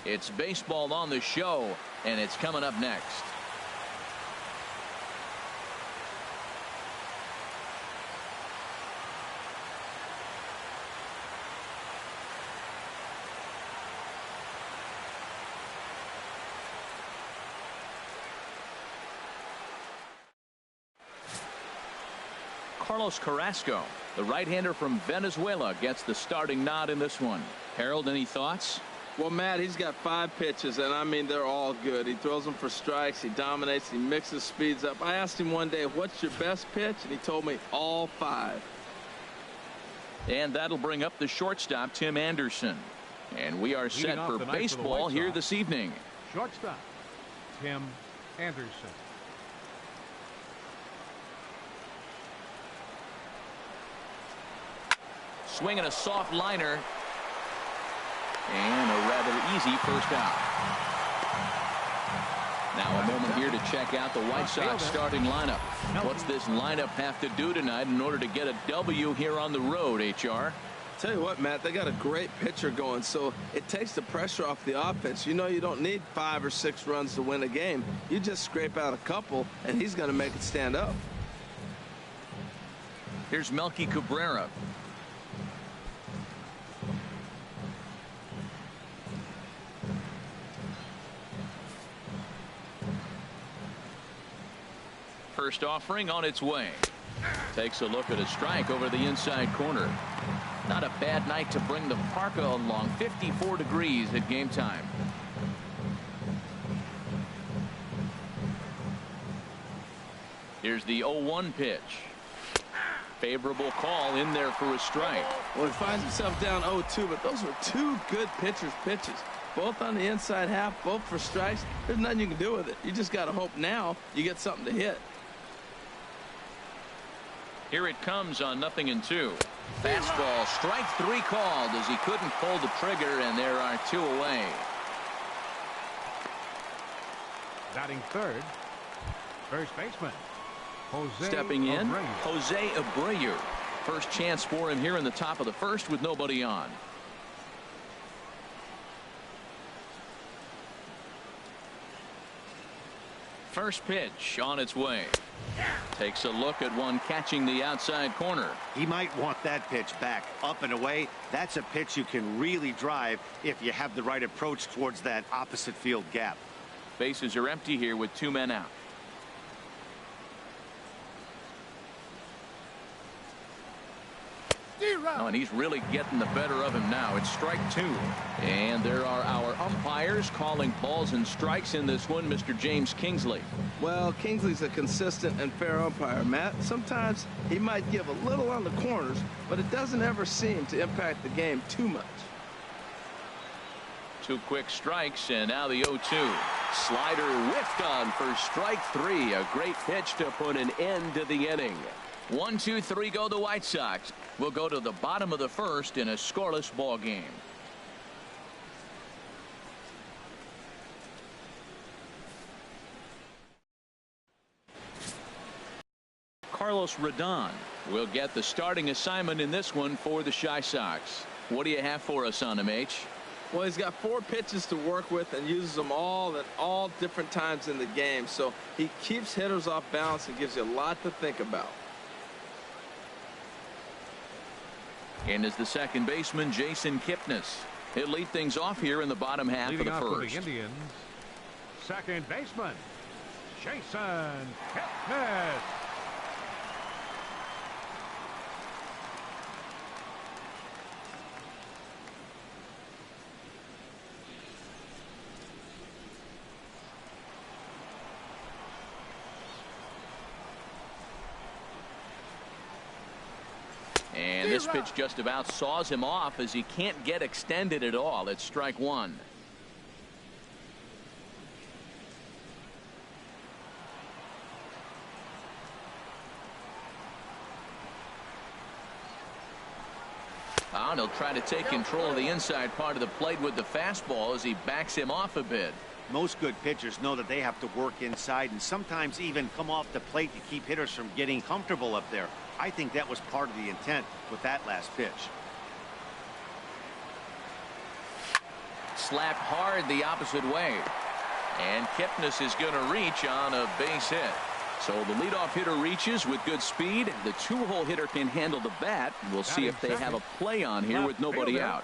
It's baseball on the show, and it's coming up next. Carlos Carrasco, the right-hander from Venezuela, gets the starting nod in this one. Harold, any thoughts? Well, Matt, he's got 5 pitches, and I mean, they're all good. He throws them for strikes. He dominates. He mixes speeds up. I asked him one day, what's your best pitch? And he told me all 5. And that'll bring up the shortstop, Tim Anderson. And we are set for baseball here this evening. Shortstop, Tim Anderson. Swinging a soft liner. And a rather easy first out. Now a moment here to check out the White Sox starting lineup. What's this lineup have to do tonight in order to get a W here on the road, HR? Tell you what, Matt, they got a great pitcher going, so it takes the pressure off the offense. You know you don't need 5 or 6 runs to win a game. You just scrape out a couple, and he's going to make it stand up. Here's Melky Cabrera. First offering on its way. Takes a look at a strike over the inside corner. Not a bad night to bring the parka along. 54 degrees at game time. Here's the 0-1 pitch. Favorable call in there for a strike. Well, he finds himself down 0-2, but those were 2 good pitchers' pitches. Both on the inside half, both for strikes. There's nothing you can do with it. You just got to hope now you get something to hit. Here it comes on 0-2. Fastball, strike 3 called as he couldn't pull the trigger, and there are 2 away. Batting third, first baseman, Jose Stepping in, Abreu. Jose Abreu. First chance for him here in the top of the first with nobody on. First pitch on its way. Takes a look at one catching the outside corner. He might want that pitch back up and away. That's a pitch you can really drive if you have the right approach towards that opposite field gap. Bases are empty here with 2 men out. Oh, and he's really getting the better of him now. It's strike 2. And there are our umpires calling balls and strikes in this one, Mr. James Kingsley. Well, Kingsley's a consistent and fair umpire, Matt. Sometimes he might give a little on the corners, but it doesn't ever seem to impact the game too much. 2 quick strikes, and now the 0-2. Slider whiffed on for strike 3. A great pitch to put an end to the inning. 1, 2, 3 go the White Sox. We'll go to the bottom of the first in a scoreless ball game. Carlos Rodon will get the starting assignment in this one for the Chi Sox. What do you have for us on him, H? Well, he's got 4 pitches to work with and uses them all at all different times in the game. So he keeps hitters off balance and gives you a lot to think about. And is the second baseman, Jason Kipnis. He'll lead things off here in the bottom half of the first. For the Indians, second baseman, Jason Kipnis. And this pitch just about saws him off as he can't get extended at all. It's strike 1. And he'll try to take control of the inside part of the plate with the fastball as he backs him off a bit. Most good pitchers know that they have to work inside and sometimes even come off the plate to keep hitters from getting comfortable up there. I think that was part of the intent with that last pitch. Slapped hard the opposite way. And Kipnis is going to reach on a base hit. So the leadoff hitter reaches with good speed. The two-hole hitter can handle the bat. We'll see if they have a play on here with nobody out.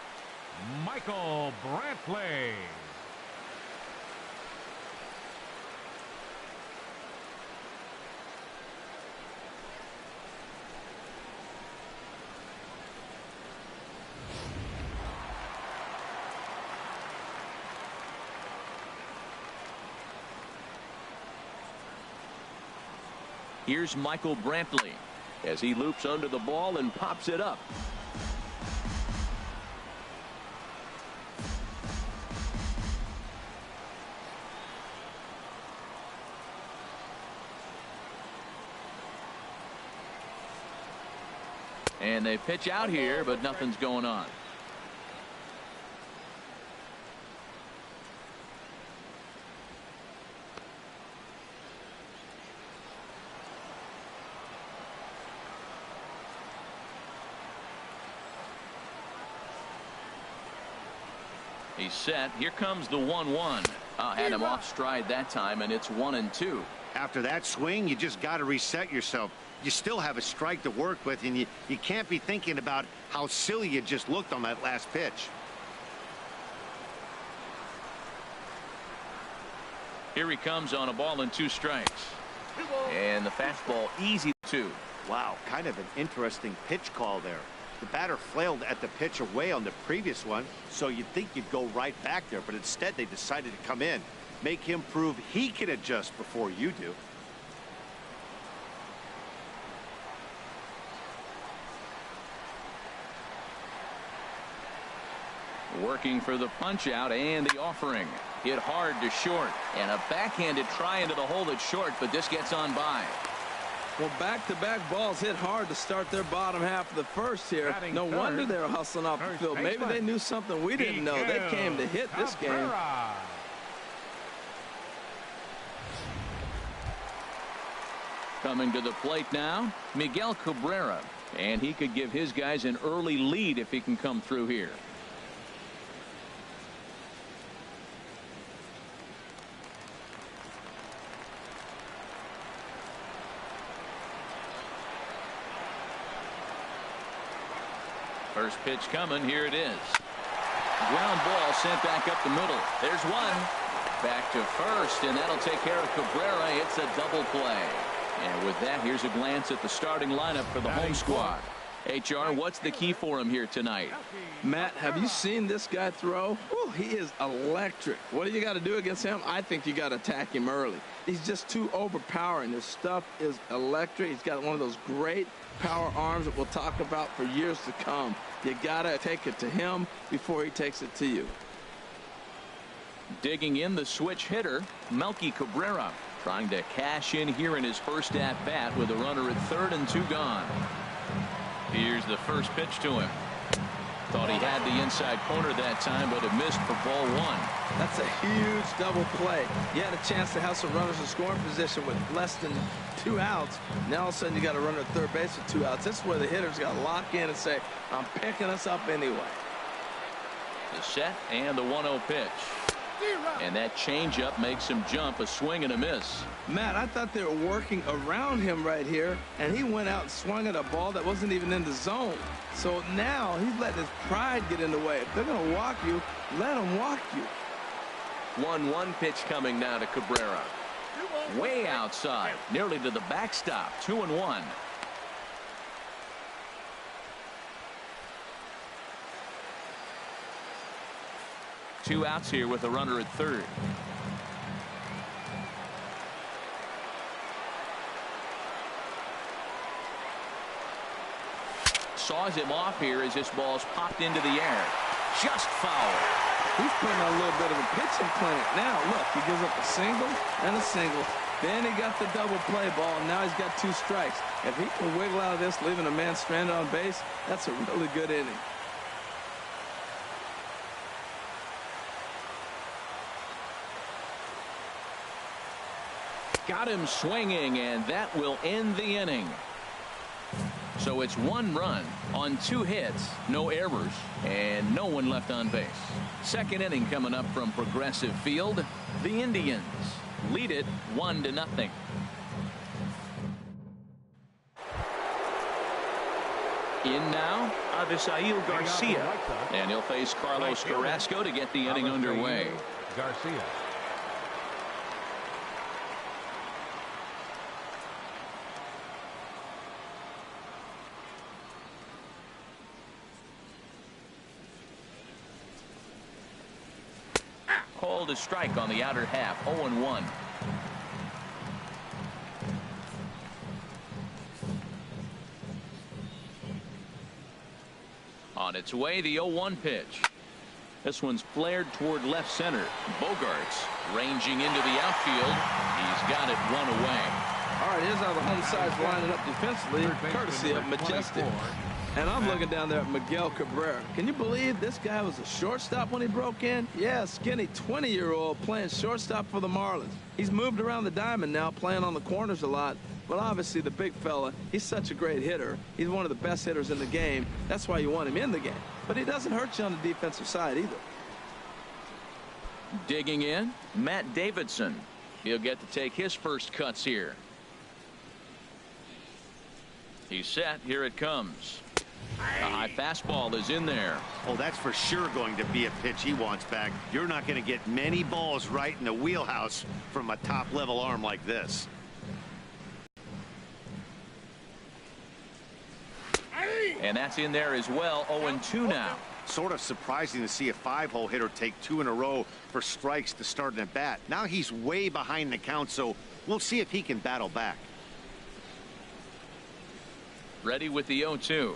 Michael Brantley. Here's Michael Brantley as he loops under the ball and pops it up. And they pitch out here, but nothing's going on. He's set. Here comes the 1-1. Had him off stride that time, and it's 1-2. After that swing, you just got to reset yourself. You still have a strike to work with, and you can't be thinking about how silly you just looked on that last pitch. Here he comes on a ball and 2 strikes. And the fastball easy too. Wow, kind of an interesting pitch call there. The batter flailed at the pitch away on the previous one, so you'd think you'd go right back there, but instead they decided to come in, make him prove he can adjust before you do. Working for the punch out and the offering. Hit hard to short, and a backhanded try into the hole at short, but this gets on by. Well, back-to-back balls hit hard to start their bottom half of the first here. No wonder they were hustling off the field. Maybe they knew something we didn't know. They came to hit this game. Coming to the plate now, Miguel Cabrera. And he could give his guys an early lead if he can come through here. First pitch coming. Here it is. Ground ball sent back up the middle. There's one. Back to first, and that'll take care of Cabrera. It's a double play. And with that, here's a glance at the starting lineup for the home squad. HR, what's the key for him here tonight? Matt, have you seen this guy throw? Ooh, he is electric. What do you got to do against him? I think you got to attack him early. He's just too overpowering. His stuff is electric. He's got one of those great power arms that we'll talk about for years to come. You got to take it to him before he takes it to you. Digging in the switch hitter, Melky Cabrera, trying to cash in here in his first at-bat with a runner at third and 2 gone. Here's the first pitch to him. Thought he had the inside corner that time, but it missed for ball 1. That's a huge double play. You had a chance to have some runners in scoring position with less than 2 outs. Now all of a sudden you got a runner at third base with 2 outs. This is where the hitters got to lock in and say, I'm picking us up anyway. The set and the 1-0 pitch. And that changeup makes him jump. A swing and a miss. Matt, I thought they were working around him right here, and he went out and swung at a ball that wasn't even in the zone. So now he's letting his pride get in the way. If they're going to walk you, let them walk you. 1-1 pitch coming now to Cabrera. Way outside, nearly to the backstop. 2-1. Two outs here with a runner at third. Saws him off here as this ball's popped into the air. Just foul. He's putting on a little bit of a pitching clinic. Now, look, he gives up a single and a single. Then he got the double play ball, and now he's got 2 strikes. If he can wiggle out of this, leaving a man stranded on base, that's a really good inning. Got him swinging, and that will end the inning. So it's 1 run on 2 hits, no errors, and no one left on base. Second inning coming up from Progressive Field. The Indians lead it 1-0. In now, Avisail Garcia, and he'll face Carlos Carrasco to get the inning underway. Garcia. Called a strike on the outer half. 0-1. On its way, the 0-1 pitch. This one's flared toward left center. Bogarts ranging into the outfield. He's got it 1 away. All right, here's how the home side's lining up defensively, courtesy of Majestic. And I'm looking down there at Miguel Cabrera. Can you believe this guy was a shortstop when he broke in? Yeah, skinny 20-year-old playing shortstop for the Marlins. He's moved around the diamond now, playing on the corners a lot. But obviously the big fella, he's such a great hitter. He's one of the best hitters in the game. That's why you want him in the game. But he doesn't hurt you on the defensive side either. Digging in, Matt Davidson. He'll get to take his first cuts here. He's set. Here it comes. A high fastball is in there. Oh, that's for sure going to be a pitch he wants back. You're not going to get many balls right in the wheelhouse from a top-level arm like this. And that's in there as well. 0-2 now. Sort of surprising to see a 5-hole hitter take 2 in a row for strikes to start an at-bat. Now he's way behind the count, so we'll see if he can battle back. Ready with the 0-2.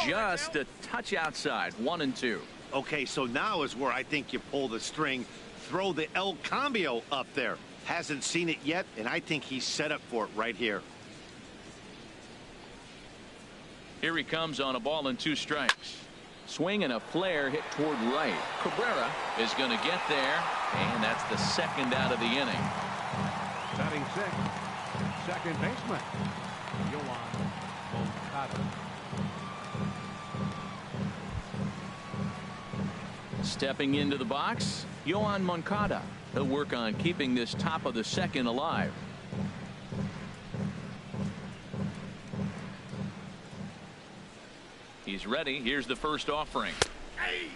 Just a touch outside. 1-2. Okay, so now is where I think you pull the string. Throw the El Cambio up there. Hasn't seen it yet, and I think he's set up for it right here. Here he comes on a ball and 2 strikes. Swing and a flare hit toward right. Cabrera is going to get there, and that's the second out of the inning. Batting sixth, second baseman, Yohan Moncada. Stepping into the box, Yohan Moncada. He'll work on keeping this top of the second alive. He's ready. Here's the first offering.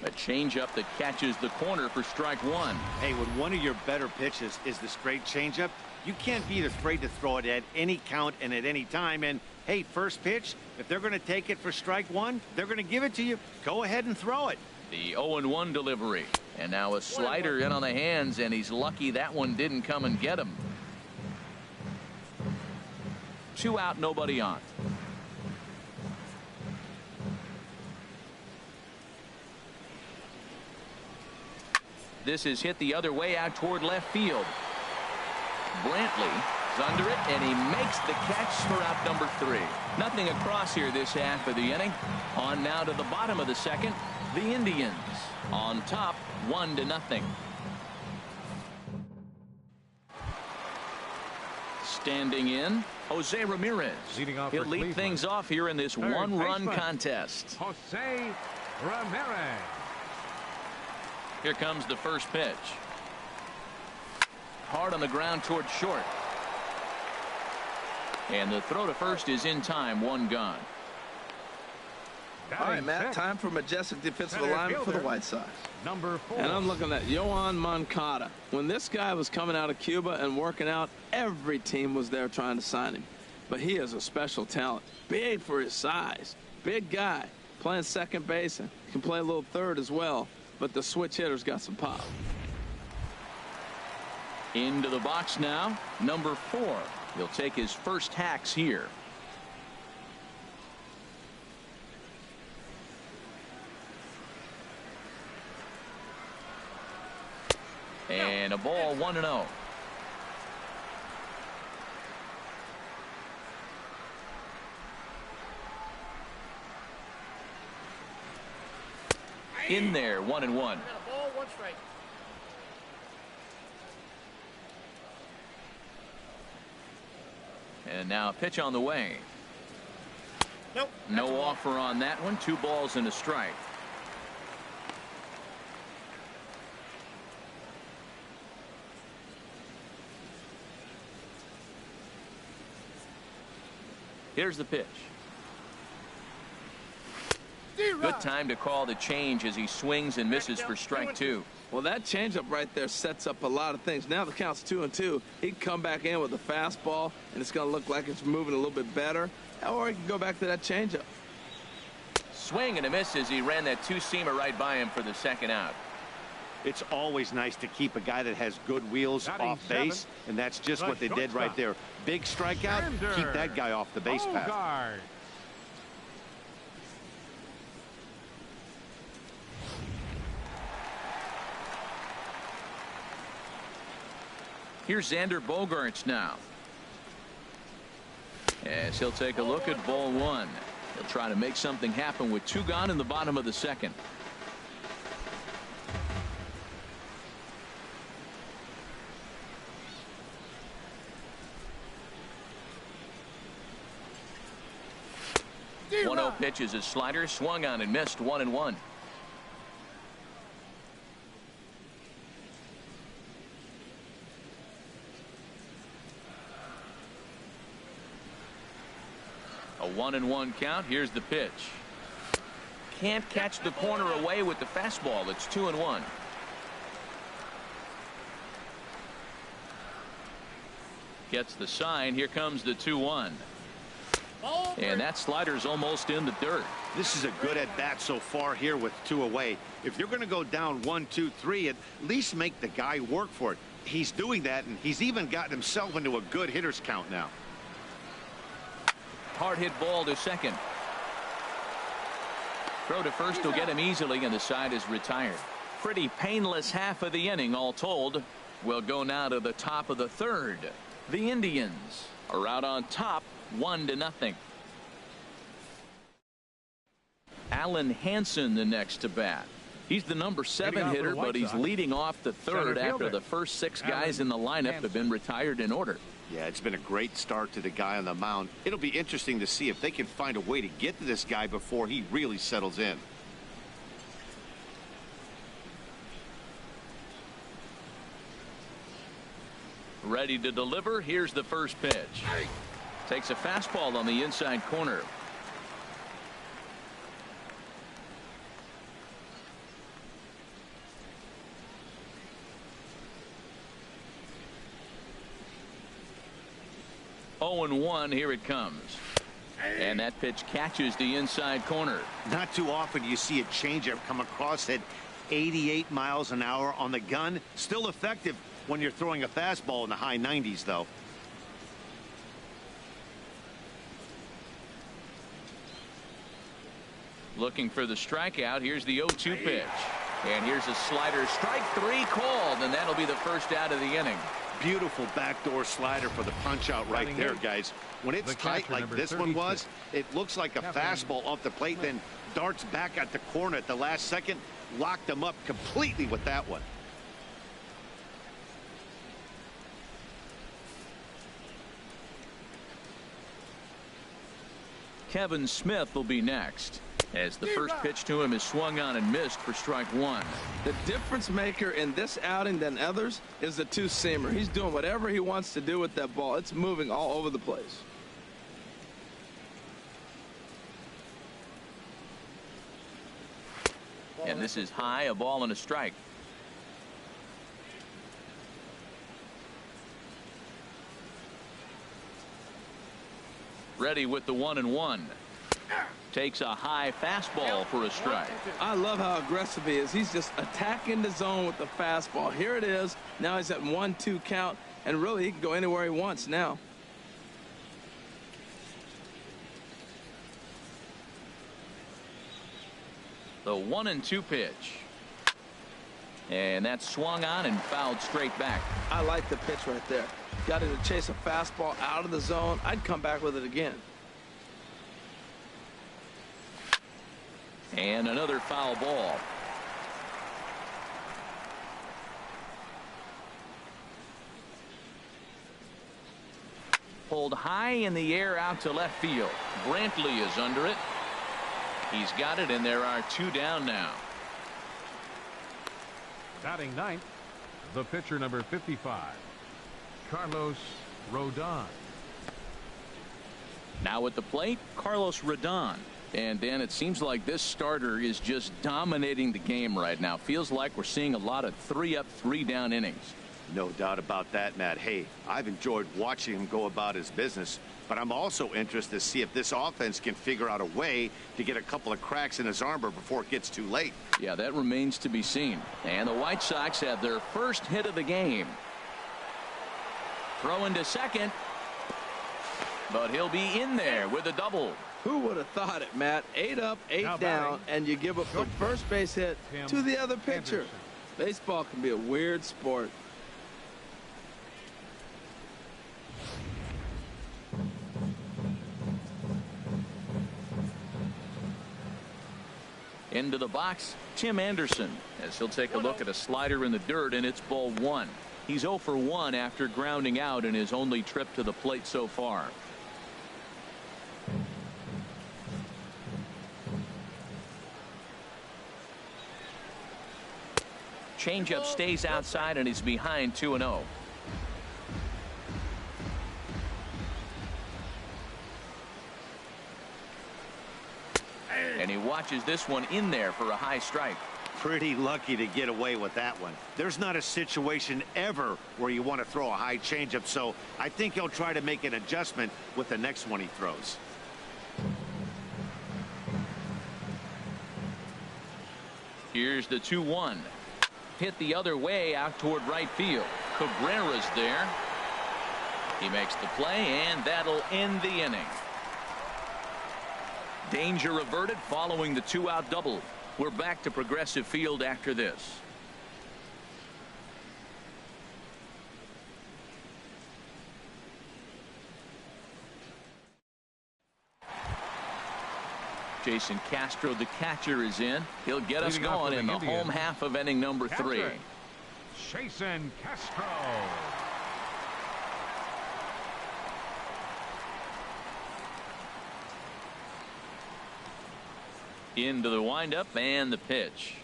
A changeup that catches the corner for strike 1. Hey, when one of your better pitches is the straight changeup, you can't be afraid to throw it at any count and at any time. And hey, first pitch, if they're going to take it for strike 1, they're going to give it to you. Go ahead and throw it. The 0-1 delivery. And now a slider in on the hands, and he's lucky that one didn't come and get him. 2 out, nobody on. This is hit the other way out toward left field. Brantley is under it, and he makes the catch for out number 3. Nothing across here this half of the inning. On now to the bottom of the second. The Indians on top 1-0. Standing in, Jose Ramirez. He'll lead things off here in this one-run contest. Jose Ramirez. Here comes the first pitch. Hard on the ground toward short. And the throw to first is in time. 1 gone. All right, Matt, time for majestic defensive alignment for the White Sox. Number 4. And I'm looking at Yohan Moncada. When this guy was coming out of Cuba and working out, every team was there trying to sign him. But he is a special talent. Big for his size. Big guy. Playing second base and can play a little third as well. But the switch hitter's got some pop. Into the box now, number 4. He'll take his first hacks here. And a ball, 1-0. In there, 1-1. And now a pitch on the way. No offer on that one. 2 balls and a strike. Here's the pitch. Good time to call the change as he swings and misses for strike 2. Well, that changeup right there sets up a lot of things. Now the count's 2-2. He can come back in with a fastball, and it's going to look like it's moving a little bit better. Or he can go back to that changeup. Swing and a miss as he ran that 2-seamer right by him for the 2nd out. It's always nice to keep a guy that has good wheels off base, and that's just what they did right there. Big strikeout, keep that guy off the base path. Here's Xander Bogaerts now. As he'll take a look at ball 1. He'll try to make something happen with 2 gone in the bottom of the 2nd. The 1-0 pitch is a slider, swung on and missed. 1-1. A 1-1 count. Here's the pitch. Can't catch the corner away with the fastball. It's 2-1. Gets the sign. Here comes the 2-1. And that slider's almost in the dirt. This is a good at bat so far here with 2 away. If you're going to go down 1, 2, 3, at least make the guy work for it. He's doing that, and he's even gotten himself into a good hitter's count now. Hard hit ball to second. Throw to first will get him easily, and the side is retired. Pretty painless half of the inning all told. We'll go now to the top of the 3rd. The Indians are out on top 1-0. Alan Hansen the next to bat. He's the number 7 hitter, but he's leading off the 3rd after the first 6 guys in the lineup have been retired in order. Yeah, it's been a great start to the guy on the mound. It'll be interesting to see if they can find a way to get to this guy before he really settles in. Ready to deliver. Here's the first pitch. Takes a fastball on the inside corner. Oh, 0-1. Here it comes. And that pitch catches the inside corner. Not too often you see a changeup come across at 88 miles an hour on the gun. Still effective when you're throwing a fastball in the high 90s, though. Looking for the strikeout. Here's the 0-2 pitch. And here's a slider. Strike 3 called, and that'll be the first out of the inning. Beautiful backdoor slider for the punch out right there, guys. When it's tight like this one was, it looks like a fastball off the plate, then darts back at the corner at the last second. Locked them up completely with that one. Kevin Smith will be next, as the first pitch to him is swung on and missed for strike 1. The difference maker in this outing than others is the 2-seamer. He's doing whatever he wants to do with that ball. It's moving all over the place. And this is high, a ball and a strike. Ready with the 1-1. Takes a high fastball for a strike. I love how aggressive he is. He's just attacking the zone with the fastball. Here it is. Now he's at 1-2 count, and really he can go anywhere he wants now. The 1-2 pitch. And that swung on and fouled straight back. I like the pitch right there. Got him to chase a fastball out of the zone. I'd come back with it again. And another foul ball. pulled high in the air out to left field. Brantley is under it. He's got it, and there are 2 down now. Batting ninth, the pitcher number 55, Carlos Rodon. Now at the plate, Carlos Rodon. And Dan, it seems like this starter is just dominating the game right now. Feels like we're seeing a lot of 3-up, 3-down innings. No doubt about that, Matt. Hey, I've enjoyed watching him go about his business, but I'm also interested to see if this offense can figure out a way to get a couple of cracks in his armor before it gets too late. Yeah, that remains to be seen. And the White Sox have their first hit of the game. Throwing to second, but he'll be in there with a double. Who would have thought it, Matt? 8 up, 8 down, and you give up the first base hit to the other pitcher. Baseball can be a weird sport. Into the box, Tim Anderson, as he'll take a look at a slider in the dirt, and it's ball 1. He's 0 for 1 after grounding out in his only trip to the plate so far. Changeup stays outside, and he's behind 2-0. And he watches this one in there for a high strike. Pretty lucky to get away with that one. There's not a situation ever where you want to throw a high changeup, so I think he'll try to make an adjustment with the next one he throws. Here's the 2-1. Hit the other way out toward right field. Cabrera's there. He makes the play, and that'll end the inning. Danger averted following the 2-out double. We're back to Progressive Field after this. Jason Castro, the catcher, is in. He'll get us going in the home half of inning number 3. Jason Castro. Into the windup and the pitch.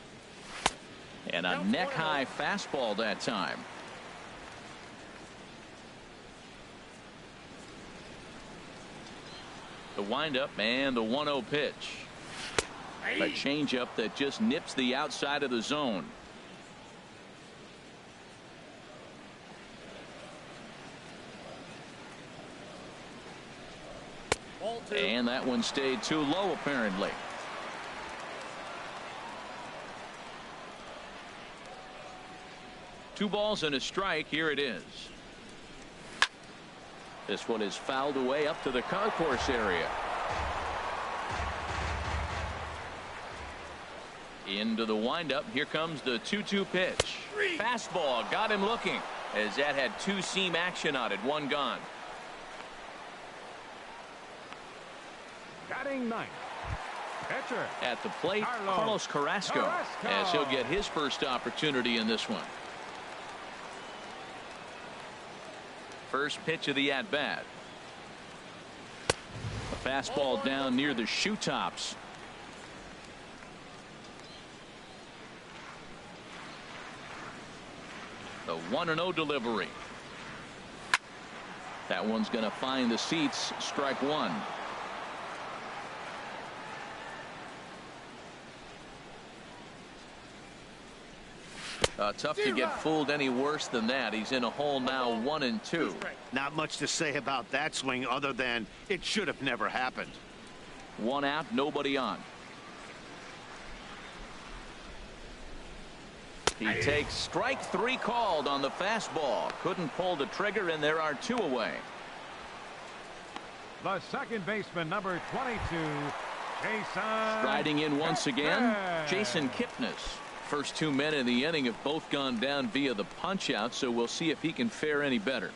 And a neck-high fastball that time. The windup and the 1-0 pitch. A changeup that just nips the outside of the zone. And that one stayed too low, apparently. Two balls and a strike. Here it is. This one is fouled away up to the concourse area. Into the windup. Here comes the 2-2 pitch. Fastball got him looking, as that had 2-seam action on it. One gone. Batting ninth, pitcher at the plate, Carlos Carrasco, as he'll get his first opportunity in this one. First pitch of the at-bat. A fastball down near the shoe tops. The 1-0 delivery. That one's going to find the seats. Strike one. Tough to get fooled any worse than that. He's in a hole now, 1-2. Not much to say about that swing other than it should have never happened. One out, nobody on. He takes strike three called on the fastball. Couldn't pull the trigger, and there are two away. The second baseman, number 22, Jason. Striding in once again, Jason Kipnis. First 2 men in the inning have both gone down via the punch out, so we'll see if he can fare any better.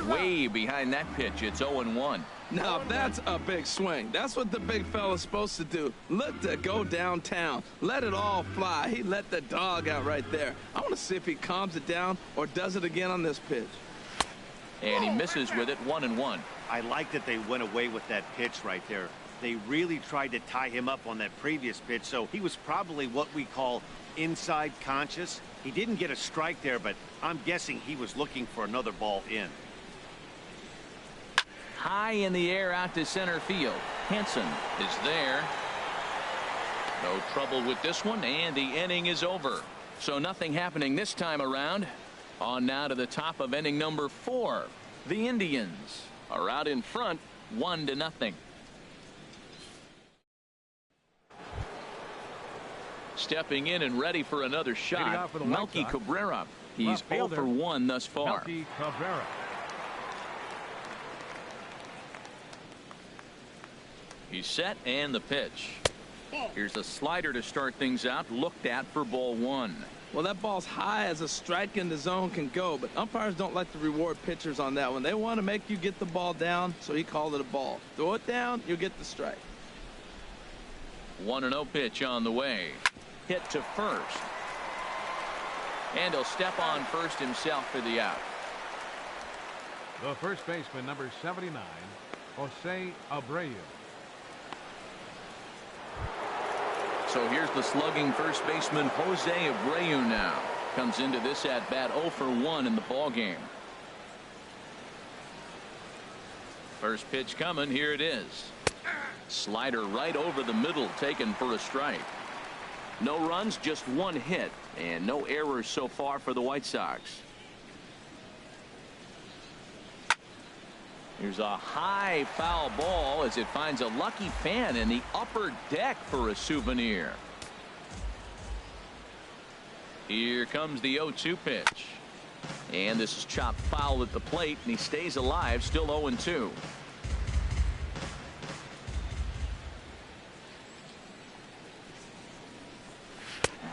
way behind that pitch. It's 0-1. Now that's a big swing. That's what the big fella's supposed to do. Look to go downtown. Let it all fly. He let the dog out right there. I want to see if he calms it down or does it again on this pitch. And he misses with it. 1-1. I like that they went away with that pitch right there. They really tried to tie him up on that previous pitch, so he was probably what we call inside conscious. He didn't get a strike there, but I'm guessing he was looking for another ball in. High in the air out to center field. Henson is there. No trouble with this one, and the inning is over. So nothing happening this time around. On now to the top of inning number 4. The Indians are out in front 1-0. Stepping in and ready for another shot, Melky Cabrera. He's 0 for 1 thus far. Melky Cabrera. He's set, and the pitch. Here's a slider to start things out, looked at for ball 1. Well, that ball's high as a strike in the zone can go, but umpires don't like to reward pitchers on that one. They want to make you get the ball down, so he called it a ball. Throw it down, you'll get the strike. 1-0 pitch on the way. Hit to first. And he'll step on first himself for the out. The first baseman, number 79, Jose Abreu. So here's the slugging first baseman Jose Abreu now. Comes into this at bat 0 for 1 in the ball game. First pitch coming. Here it is. Slider right over the middle, taken for a strike. No runs, just 1 hit, and no errors so far for the White Sox. Here's a high foul ball as it finds a lucky fan in the upper deck for a souvenir. Here comes the 0-2 pitch. And this is chopped foul at the plate, and he stays alive, still 0-2.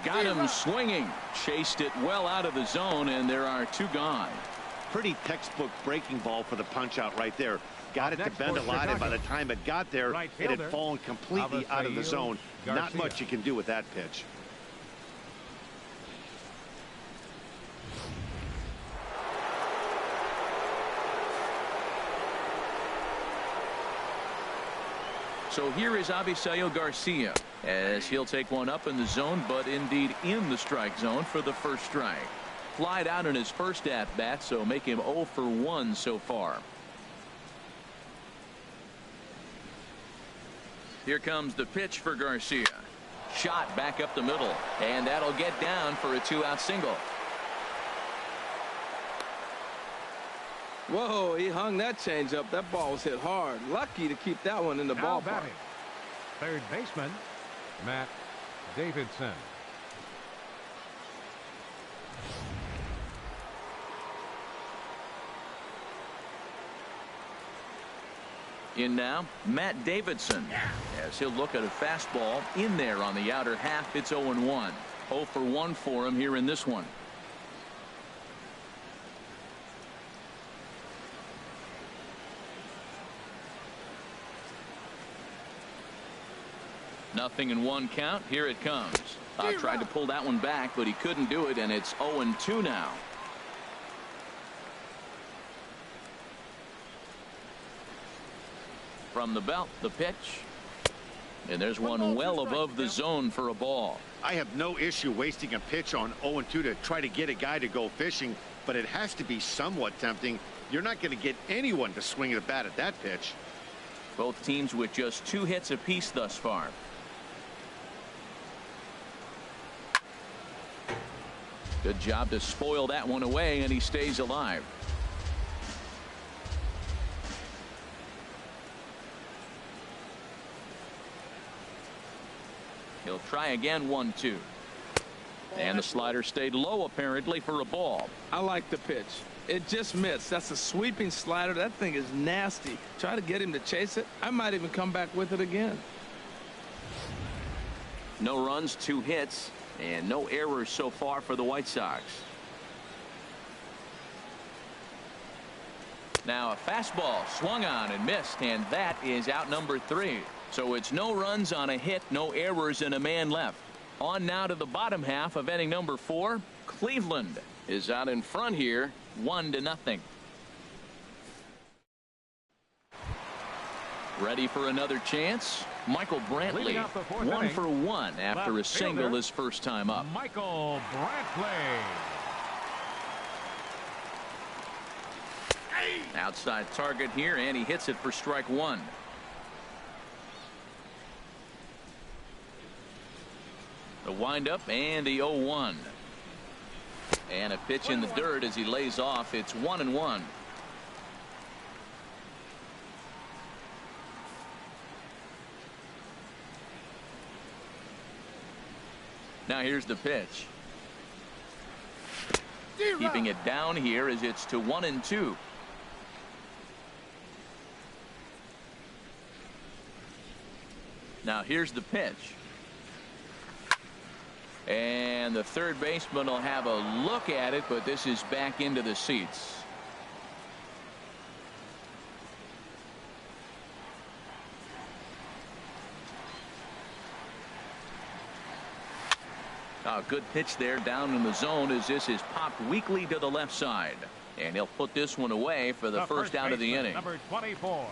Got him swinging. Chased it well out of the zone, and there are 2 gone. Pretty textbook breaking ball for the punch out right there. Got it to bend a lot, and by the time it got there, it had fallen completely out of the zone. Not much you can do with that pitch. So here is Avisail Garcia as he'll take one up in the zone, but indeed in the strike zone for the first strike. Flied out in his first at bat, so make him 0 for 1 so far. Here comes the pitch for Garcia. Shot back up the middle, and that'll get down for a 2-out single. Whoa, he hung that changeup. That ball was hit hard. Lucky to keep that one in the Now ballpark. batting, third baseman, Matt Davidson. In now, Matt Davidson, as he'll look at a fastball in there on the outer half. It's 0-1. 0 for 1 for him here in this one. Nothing in 1 count. Here it comes. Tried to pull that one back, but he couldn't do it, and it's 0-2 now. From the belt, the pitch. And there's one well above the zone for a ball. I have no issue wasting a pitch on 0-2 to try to get a guy to go fishing, but it has to be somewhat tempting. You're not going to get anyone to swing a bat at that pitch. Both teams with just 2 hits apiece thus far. Good job to spoil that one away, and he stays alive. He'll try again. 1-2. And the slider stayed low apparently for a ball. I like the pitch. It just missed. That's a sweeping slider. That thing is nasty. Try to get him to chase it. I might even come back with it again. No runs, 2 hits, and no errors so far for the White Sox. Now a fastball swung on and missed, and that is out number 3. So it's no runs on a hit, no errors, and a man left. On now to the bottom half of inning number 4. Cleveland is out in front here, 1-0. Ready for another chance. Michael Brantley, 1 for 1 after a single his first time up. Michael Brantley. Outside target here, and he hits it for strike 1. The windup and the 0-1. And a pitch in the dirt as he lays off. It's 1-1. Now here's the pitch. Keeping it down here as it's to 1-2. Now here's the pitch. And the third baseman will have a look at it, but this is back into the seats. A good pitch there down in the zone as this is popped weakly to the left side. And he'll put this one away for the first out of the inning. Number 24,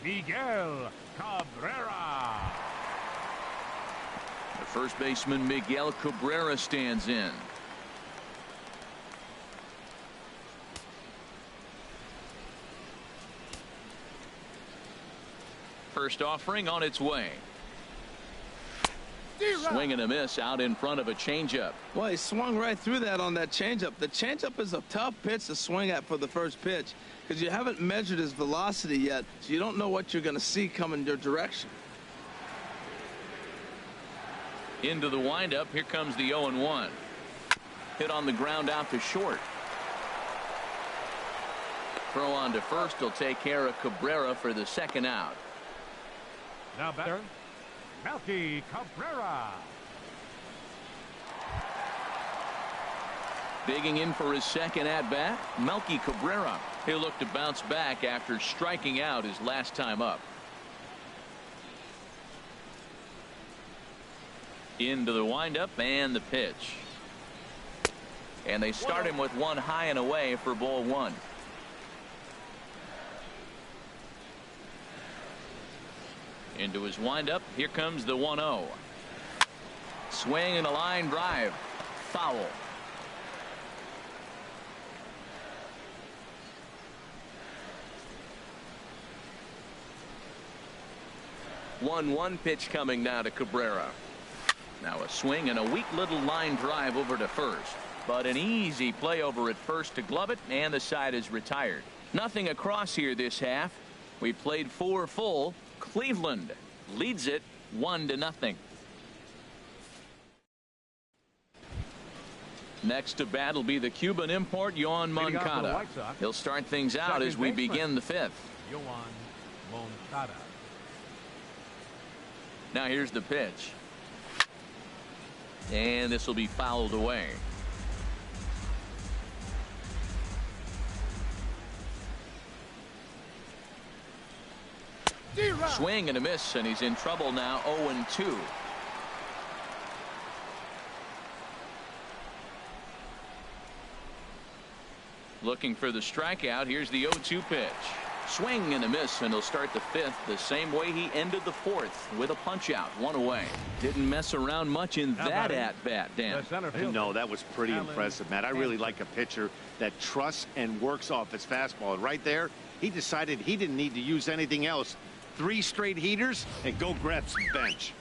Miguel Cabrera. The first baseman Miguel Cabrera stands in. First offering on its way. Swing and a miss out in front of a changeup. Well, he swung right through that on that changeup. The changeup is a tough pitch to swing at for the first pitch because you haven't measured his velocity yet, so you don't know what you're going to see coming your direction. Into the windup. Here comes the 0-1. Hit on the ground out to short. Throw on to first will take care of Cabrera for the second out. Now batter, Melky Cabrera. Digging in for his second at bat, Melky Cabrera. He'll look to bounce back after striking out his last time up. Into the windup and the pitch. And they start him with one high and away for ball 1. Into his windup. Here comes the 1-0. Swing and a line drive. Foul. One pitch coming now to Cabrera. Now a swing and a weak little line drive over to first. But an easy play over at first to glove it, and the side is retired. Nothing across here this half. We played 4 full. Cleveland leads it 1-0. Next to bat will be the Cuban import Yoan Moncada. He'll start things out as we begin the 5th. Yoan Moncada. Now here's the pitch. And this will be fouled away. Swing and a miss, and he's in trouble now. 0-2. Looking for the strikeout. Here's the 0-2 pitch. Swing and a miss, and he'll start the 5th the same way he ended the 4th with a punch out, 1 away. Didn't mess around much in that at bat, Dan. No, that was pretty impressive, Matt. I really like a pitcher that trusts and works off his fastball. And right there, he decided he didn't need to use anything else. 3 straight heaters and go grab some bench.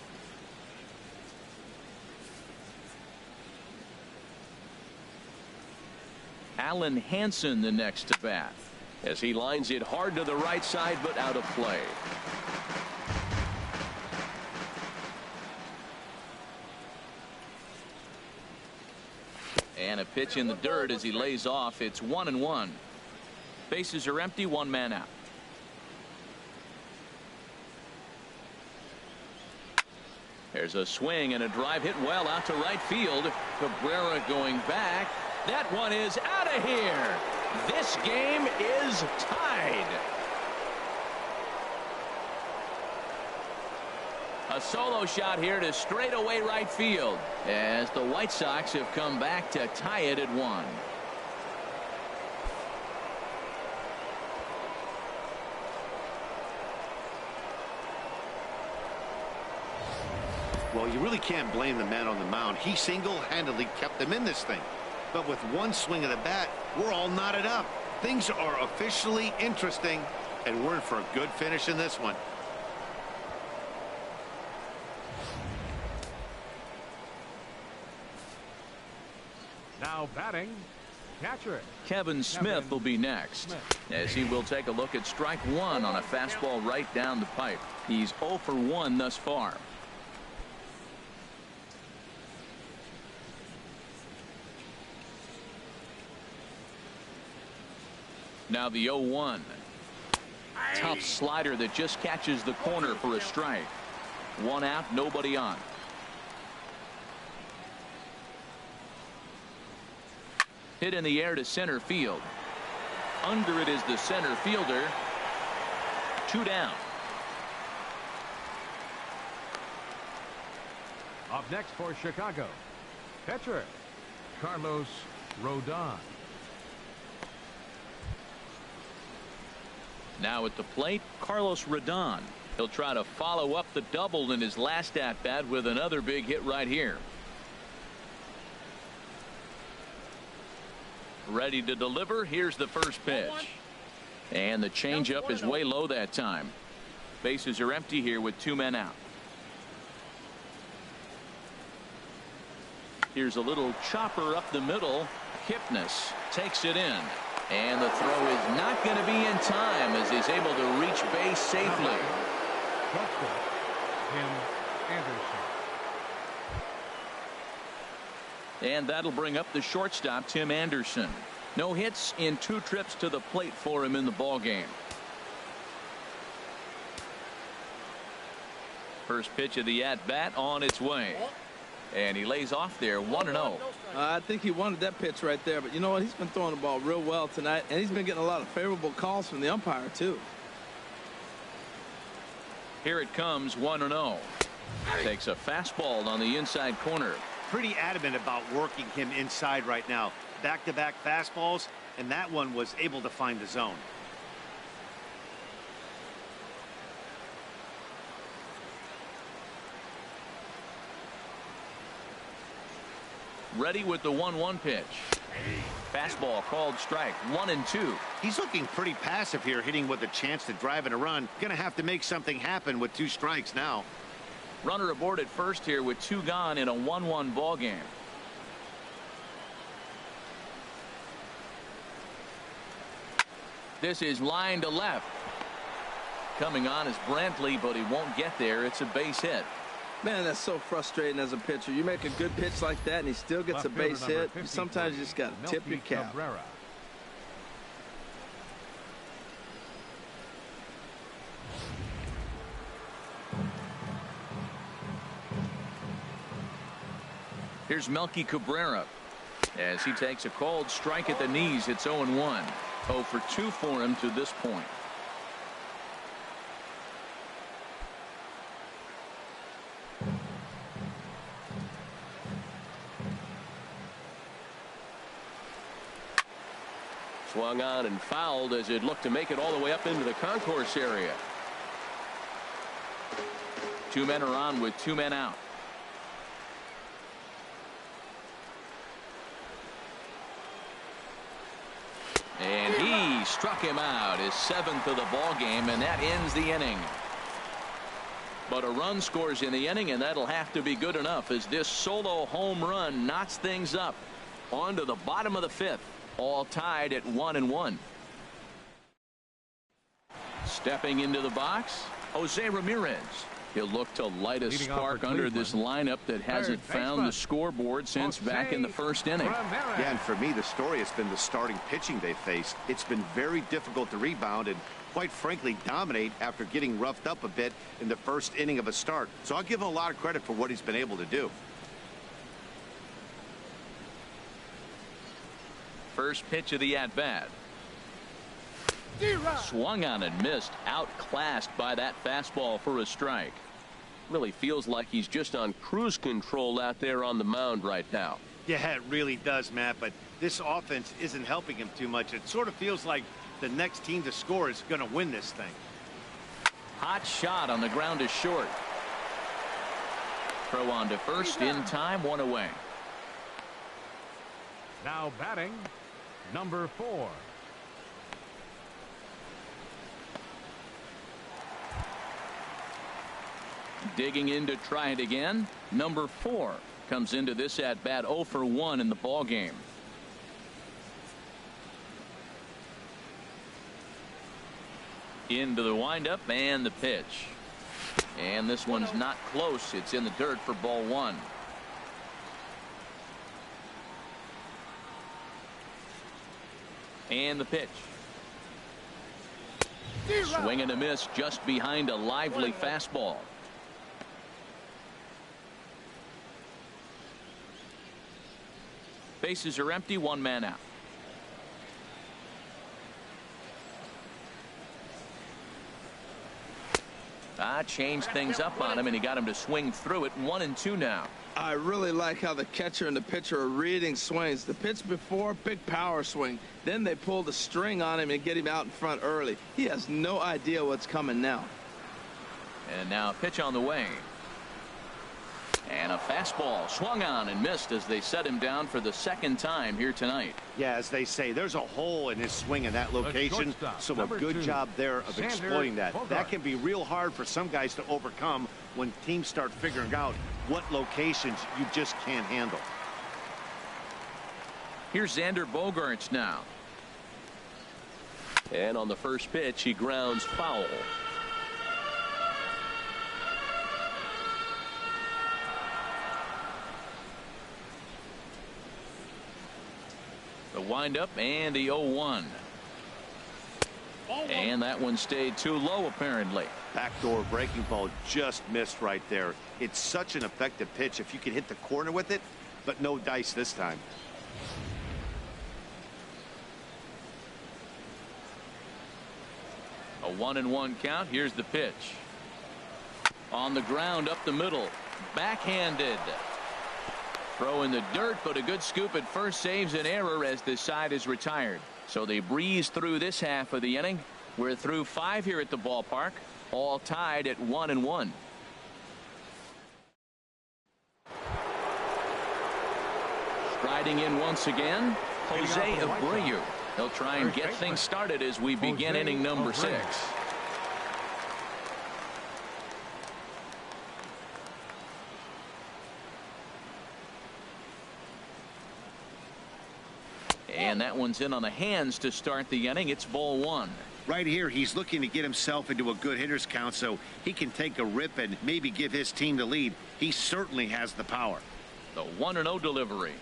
Alan Hansen the next to bat as he lines it hard to the right side, but out of play. And a pitch in the dirt as he lays off. It's 1-1. Bases are empty, 1 man out. There's a swing and a drive hit well out to right field. Cabrera going back. That one is out of here. This game is tied. A solo shot here to straightaway right field as the White Sox have come back to tie it at 1. Well, you really can't blame the man on the mound. He single-handedly kept them in this thing. But with one swing of the bat, we're all knotted up. Things are officially interesting, and we're in for a good finish in this one. Now batting, catcher Kevin Smith will be next, as he will take a look at strike 1 on a fastball right down the pipe. He's 0 for 1 thus far. Now the 0-1. Tough slider that just catches the corner for a strike. 1 out, nobody on. Hit in the air to center field. Under it is the center fielder. 2 down. up next for Chicago. Catcher Carlos Rodon. Now at the plate, Carlos Rodon. He'll try to follow up the double in his last at bat with another big hit right here. Ready to deliver. Here's the first pitch. And the changeup is way low that time. Bases are empty here with 2 men out. Here's a little chopper up the middle. Kipnis takes it in. And the throw is not going to be in time as he's able to reach base safely. And that'll bring up the shortstop, Tim Anderson. No hits in 2 trips to the plate for him in the ballgame. First pitch of the at-bat on its way. And he lays off there 1-0. I think he wanted that pitch right there. But you know what? He's been throwing the ball real well tonight. And he's been getting a lot of favorable calls from the umpire, too. Here it comes 1-0. Takes a fastball on the inside corner. Pretty adamant about working him inside right now. Back-to-back fastballs, and that one was able to find the zone. Ready with the 1-1 pitch. Fastball called strike. 1-2. He's looking pretty passive here, hitting with a chance to drive in a run. Gonna have to make something happen with 2 strikes now. Runner aboard at first here with 2 gone in a 1-1 ball game. This is line to left. Coming on is Brantley, but he won't get there. It's a base hit. Man, that's so frustrating as a pitcher. You make a good pitch like that, and he still gets a base hit. Sometimes you just got to tip your cap. Here's Melky Cabrera as he takes a called strike at the knees. It's 0-1. 0 for 2 for him to this point. Swung on and fouled as it looked to make it all the way up into the concourse area. 2 men are on with 2 men out. And he struck him out, his 7th of the ball game, and that ends the inning. But a run scores in the inning, and that'll have to be good enough as this solo home run knots things up. On to the bottom of the 5th, all tied at 1-1. Stepping into the box, Jose Ramirez. He'll look to light a spark under this lineup that hasn't found the scoreboard since back in the first inning. Yeah, and for me, the story has been the starting pitching they faced. It's been very difficult to rebound and, quite frankly, dominate after getting roughed up a bit in the first inning of a start. So I'll give him a lot of credit for what he's been able to do. First pitch of the at-bat. Swung on and missed. Outclassed by that fastball for a strike. Really feels like he's just on cruise control out there on the mound right now. Yeah, it really does, Matt, but this offense isn't helping him too much. It sort of feels like the next team to score is going to win this thing. Hot shot on the ground is short. Throw on to first in time, one away. Now batting, number 4. Digging in to try it again. Number 4 comes into this at bat 0 for 1 in the ball game. Into the windup and the pitch. And this one's not close. It's in the dirt for ball 1. And the pitch. Swing and a miss just behind a lively fastball. Bases are empty, one man out. Changed things up on him, and he got him to swing through it. 1-2 now. I really like how the catcher and the pitcher are reading swings. The pitch before, big power swing. Then they pull the string on him and get him out in front early. He has no idea what's coming now. And now a pitch on the way. And a fastball swung on and missed as they set him down for the second time here tonight. Yeah, as they say, there's a hole in his swing in that location, so a good job there of exploiting that. That can be real hard for some guys to overcome when teams start figuring out what locations you just can't handle. Here's Xander Bogaerts now. And on the first pitch, he grounds foul. The windup and the 0-1. And that one stayed too low apparently. Backdoor breaking ball just missed right there. It's such an effective pitch if you can hit the corner with it, but no dice this time. A 1-1 count. Here's the pitch. On the ground up the middle. Backhanded. Throw in the dirt, but a good scoop at first saves an error as this side is retired. So they breeze through this half of the inning. We're through 5 here at the ballpark, all tied at 1-1. Striding in once again, Jose Abreu. He'll try and get things started as we begin inning number 6. And that one's in on the hands to start the inning. It's ball 1. Right here, he's looking to get himself into a good hitter's count so he can take a rip and maybe give his team the lead. He certainly has the power. The 1-0 delivery.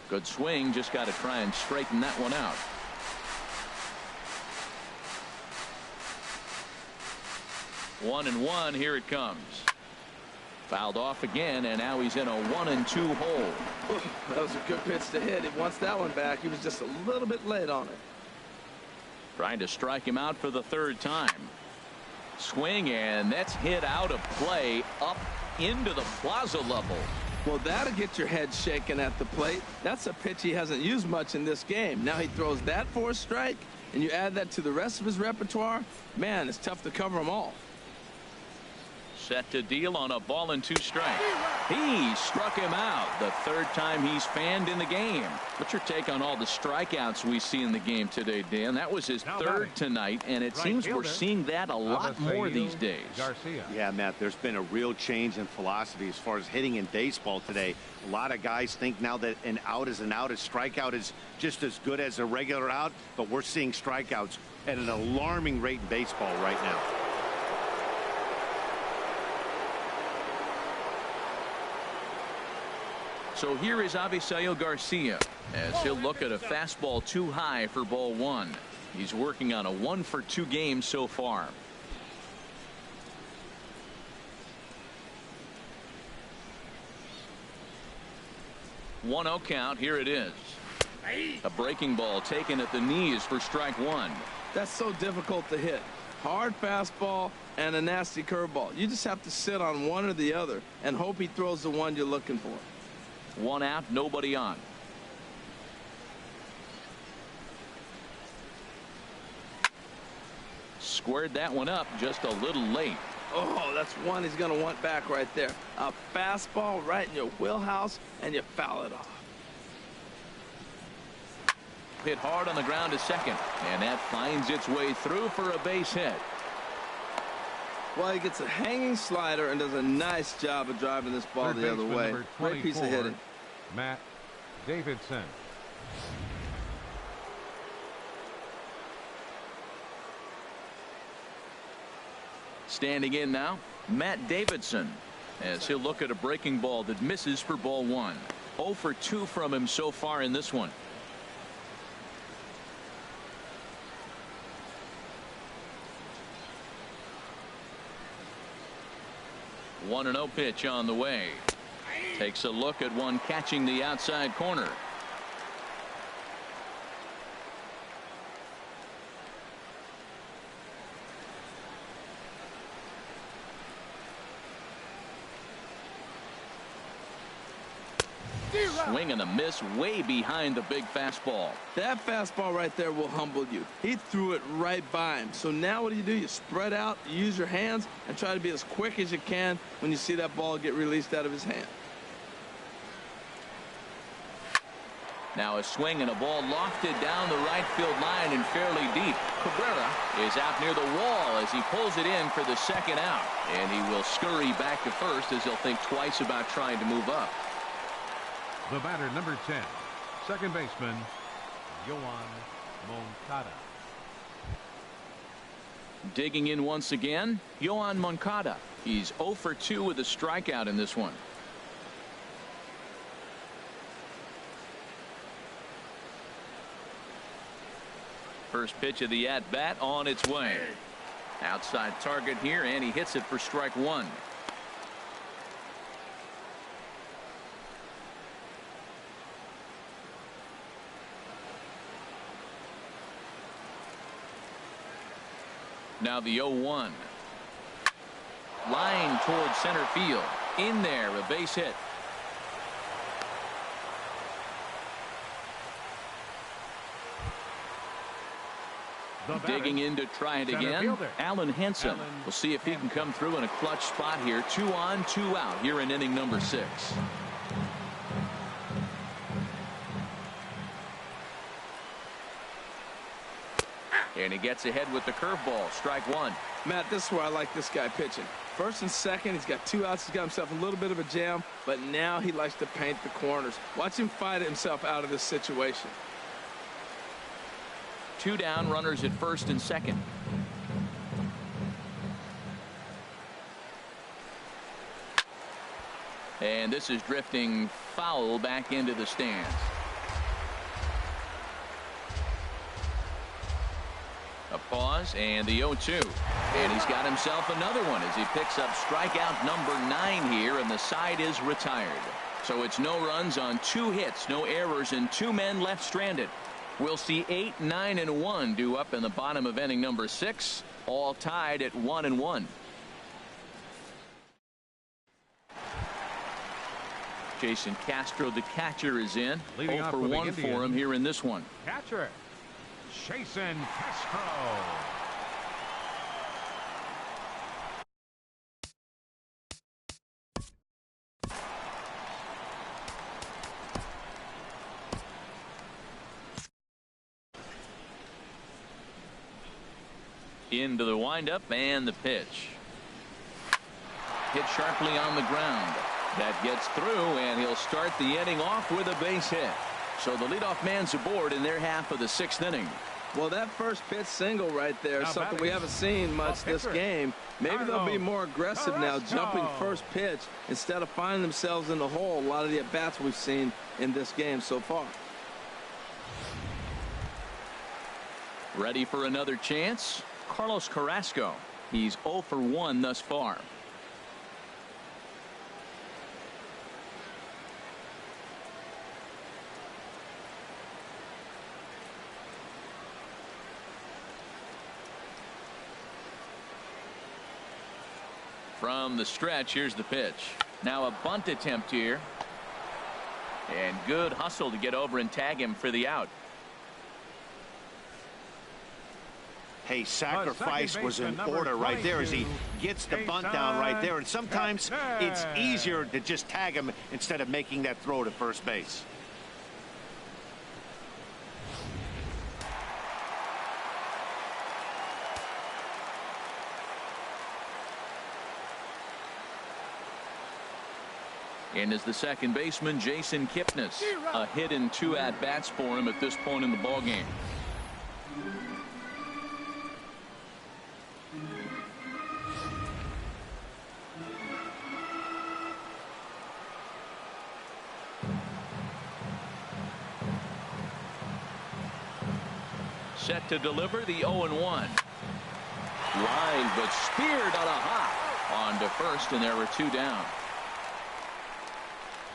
Good swing. Just got to try and straighten that one out. One and one. Here it comes. Fouled off again, and now he's in a 1-2 hole. That was a good pitch to hit. He wants that one back. He was just a little bit late on it. Trying to strike him out for the third time. Swing, and that's hit out of play up into the plaza level. Well, that'll get your head shaken at the plate. That's a pitch he hasn't used much in this game. Now he throws that for a strike, and you add that to the rest of his repertoire. Man, it's tough to cover them all. Set to deal on a 2 strike. He struck him out the third time he's fanned in the game. What's your take on all the strikeouts we see in the game today, Dan? That was his third tonight, and it seems we're seeing that a lot more these days. Yeah, Matt, there's been a real change in philosophy as far as hitting in baseball today. A lot of guys think now that an out is an out. A strikeout is just as good as a regular out, but we're seeing strikeouts at an alarming rate in baseball right now. So here is Avisail Garcia as he'll look at a fastball too high for ball 1. He's working on a 1-for-2 game so far. 1-0 count. Here it is. A breaking ball taken at the knees for strike one. That's so difficult to hit. Hard fastball and a nasty curveball. You just have to sit on one or the other and hope he throws the one you're looking for. One out, nobody on. Squared that one up just a little late. Oh, that's one he's going to want back right there. A fastball right in your wheelhouse, and you foul it off. Hit hard on the ground to second, and that finds its way through for a base hit. Well, he gets a hanging slider and does a nice job of driving this ball the other way. Great piece of hitting. Matt Davidson. Standing in now, Matt Davidson, as he'll look at a breaking ball that misses for ball one. 0 for 2 from him so far in this one. One and 0 pitch on the way. Takes a look at one catching the outside corner. Swing and a miss way behind the big fastball. That fastball right there will humble you. He threw it right by him. So now what do? You spread out, you use your hands, and try to be as quick as you can when you see that ball get released out of his hand. Now a swing and a ball lofted down the right field line and fairly deep. Cabrera is out near the wall as he pulls it in for the second out. And he will scurry back to first as he'll think twice about trying to move up. The batter, number 10, second baseman, Yoan Moncada. Digging in once again, Yoan Moncada. He's 0 for 2 with a strikeout in this one. First pitch of the at-bat on its way. Outside target here, and he hits it for strike one. Now the 0-1. Line towards center field. In there, a base hit. Digging in to try it again. Alan Henson. We'll see if he can come through in a clutch spot here. 2 on, 2 out here in inning number 6. And he gets ahead with the curveball. Strike one. Matt, this is where I like this guy pitching. First and second, he's got 2 outs. He's got himself a little bit of a jam, but now he likes to paint the corners. Watch him fight himself out of this situation. 2 down, runners at first and second. And this is drifting foul back into the stands. A pause and the 0-2. And he's got himself another one as he picks up strikeout number 9 here, and the side is retired. So it's no runs on 2 hits, no errors, and 2 men left stranded. We'll see 8, 9, and 1 due up in the bottom of inning number 6, all tied at 1-1. Jason Castro, the catcher, is in. 0 for 1 for him here in this one. Catcher, Jason Castro. Into the windup and the pitch. Hit sharply on the ground. That gets through, and he'll start the inning off with a base hit. So the leadoff man's aboard in their half of the 6th inning. Well, that first pitch single right there is something we haven't seen much this game. Maybe they'll be more aggressive now, jumping first pitch instead of finding themselves in the hole. A lot of the at-bats we've seen in this game so far. Ready for another chance? Carlos Carrasco. He's 0 for 1 thus far. From the stretch, here's the pitch. Now a bunt attempt here. And good hustle to get over and tag him for the out. Hey, sacrifice was in order right there as he gets the bunt down right there. And sometimes it's easier to just tag him instead of making that throw to first base. And as the second baseman, Jason Kipnis. A hit in 2 at-bats for him at this point in the ballgame. Set to deliver the 0-1. Line, but speared on a hop on to first, and there were 2 down.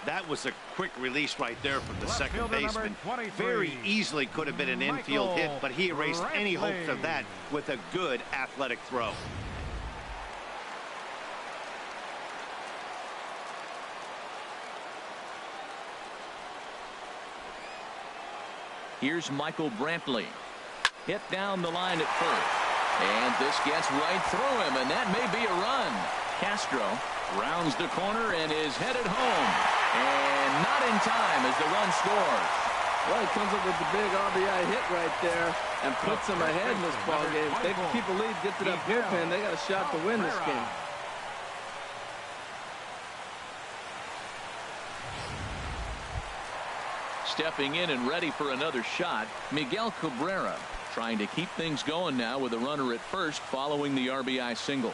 That was a quick release right there from the second baseman. Very easily could have been an infield hit, but he erased any hopes of that with a good athletic throw. Here's Michael Brantley. Hit down the line at first. And this gets right through him, and that may be a run. Castro rounds the corner and is headed home. And not in time as the run scores. Well, he comes up with the big RBI hit right there and puts them ahead in this ballgame. If they can keep a lead, get to that bullpen, they got a shot to win this game. Stepping in and ready for another shot, Miguel Cabrera, trying to keep things going now with a runner at first following the RBI single.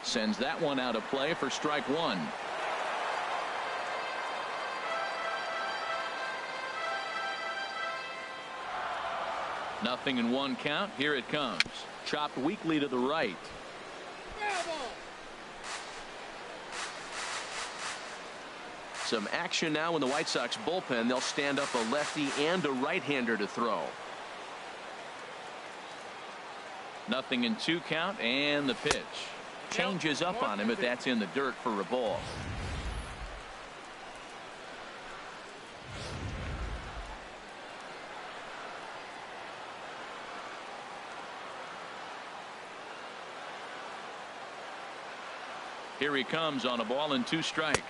Sends that one out of play for strike 1. Nothing in 1 count. Here it comes. Chopped weakly to the right. Some action now in the White Sox bullpen. They'll stand up a lefty and a right-hander to throw. Nothing in 2 count, and the pitch. Changes up on him if that's in the dirt for a ball. Here he comes on a ball and 2 strikes.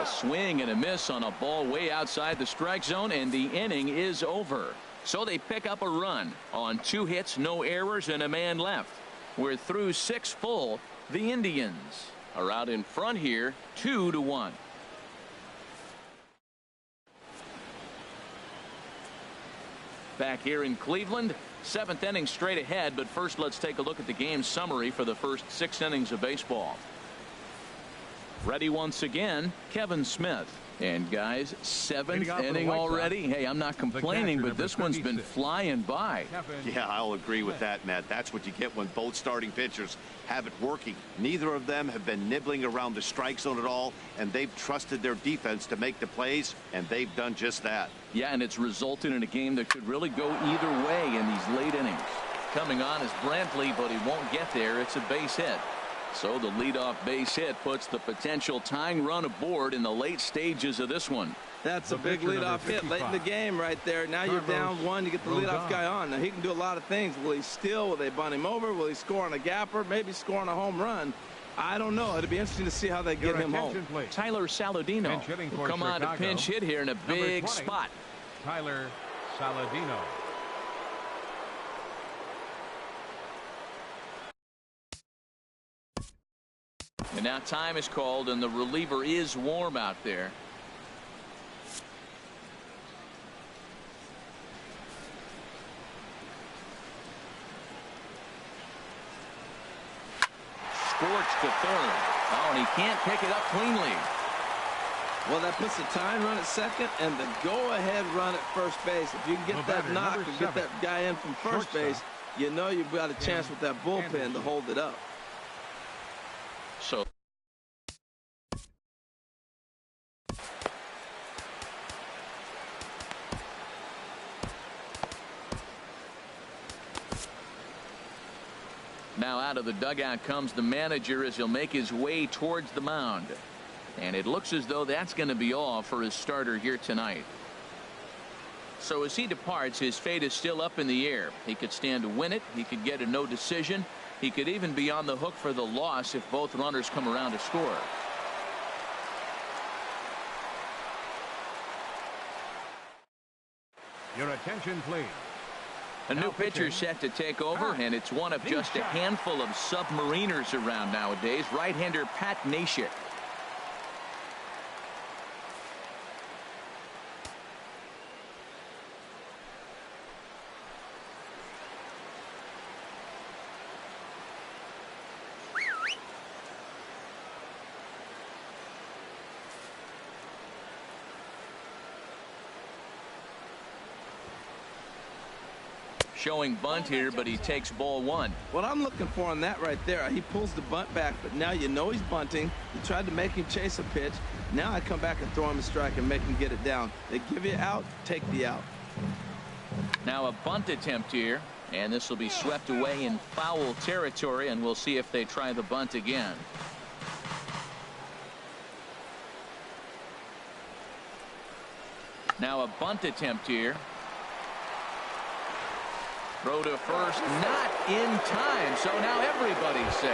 A swing and a miss on a ball way outside the strike zone, and the inning is over. So they pick up a run on 2 hits, no errors, and a man left. We're through 6 full. The Indians are out in front here, 2-1. Back here in Cleveland, 7th inning straight ahead, but first let's take a look at the game summary for the first 6 innings of baseball. Ready once again, Kevin Smith. And guys, 7th inning already. Hey, I'm not complaining, but this one's been flying by. Yeah, I'll agree with that, Matt. That's what you get when both starting pitchers have it working. Neither of them have been nibbling around the strike zone at all, and they've trusted their defense to make the plays, and they've done just that. Yeah, and it's resulted in a game that could really go either way in these late innings. Coming on is Brantley, but he won't get there. It's a base hit. So the leadoff base hit puts the potential tying run aboard in the late stages of this one. That's a big leadoff hit late in the game right there. Now you're down 1. You get the leadoff guy on. Now he can do a lot of things. Will he steal? Will they bunt him over? Will he score on a gapper? Maybe score on a home run. I don't know. It'll be interesting to see how they get him home. Tyler Saladino will come on to pinch hit here in a big spot. Tyler Saladino. And now time is called, and the reliever is warm out there. Scorched to third. Oh, and he can't pick it up cleanly. Well, that puts the tying run at second and the go-ahead run at first base. If you can get that knock and get that guy in from first base, you know you've got a chance with that bullpen to hold it up. So Now out of the dugout comes the manager as he'll make his way towards the mound. And it looks as though that's going to be all for his starter here tonight. So as he departs, his fate is still up in the air. He could stand to win it. He could get a no decision. He could even be on the hook for the loss if both runners come around to score. Your attention, please. A new pitcher set to take over, and it's one of just a handful of submariners around nowadays. Right-hander Pat Neshek. Showing bunt here, but he takes ball one. What I'm looking for on that right there, he pulls the bunt back, but now you know he's bunting. You tried to make him chase a pitch. Now I come back and throw him a strike and make him get it down. They give you out, take the out. Now a bunt attempt here, and this will be swept away in foul territory, and we'll see if they try the bunt again. Now a bunt attempt here. Throw to first, not in time, so now everybody's safe.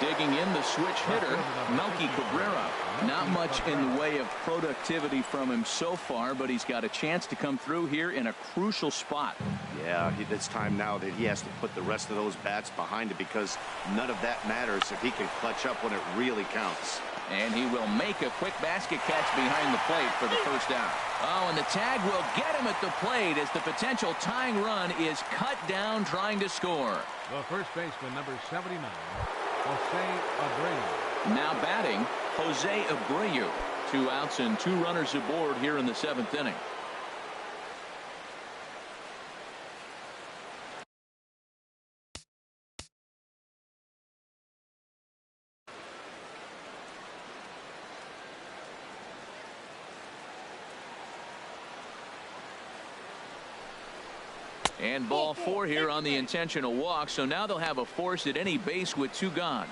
Digging in the switch hitter, Melky Cabrera. Not much in the way of productivity from him so far, but he's got a chance to come through here in a crucial spot. Yeah, it's time now that he has to put the rest of those bats behind it, because none of that matters if he can clutch up when it really counts. And he will make a quick basket catch behind the plate for the first out. Oh, and the tag will get him at the plate as the potential tying run is cut down trying to score. The first baseman, number 79, Jose Abreu. Now batting, Jose Abreu. 2 outs and 2 runners aboard here in the 7th inning. And ball 4 here on the intentional walk, so now they'll have a force at any base with 2 gone.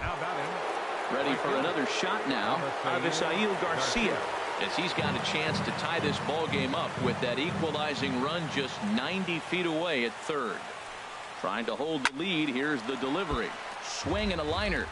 Now batting. Ready for another shot now, Avisail Garcia, as he's got a chance to tie this ball game up with that equalizing run just 90 feet away at third. Trying to hold the lead. Here's the delivery. Swing and a liner.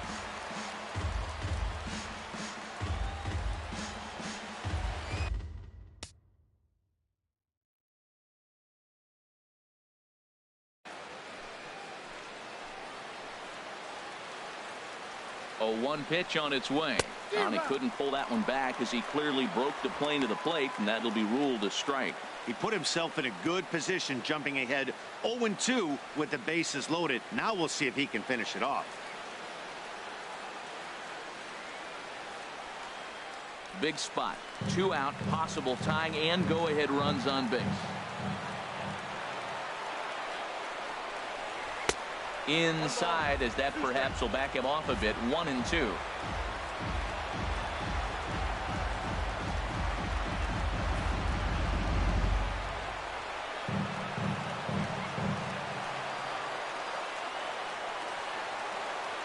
A 1 pitch on its way. And he couldn't pull that one back as he clearly broke the plane to the plate, and that'll be ruled a strike. He put himself in a good position, jumping ahead 0-2 with the bases loaded. Now we'll see if he can finish it off. Big spot. 2 out, possible tying and go-ahead runs on base. Inside, as that perhaps will back him off a bit. 1-2.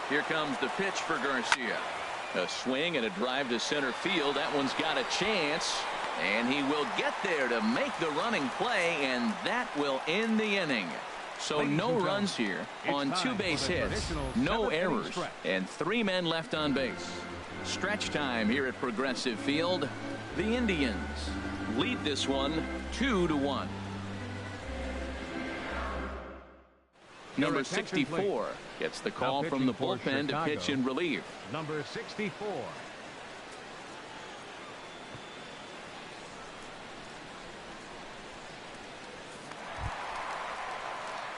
Here comes the pitch for Garcia. A swing and a drive to center field. That one's got a chance, and he will get there to make the running play, and that will end the inning. So no runs here on 2 base hits, no errors, and 3 men left on base. Stretch time here at Progressive Field. The Indians lead this one 2-1. Number 64 gets the call from the bullpen to pitch in relief. Number 64.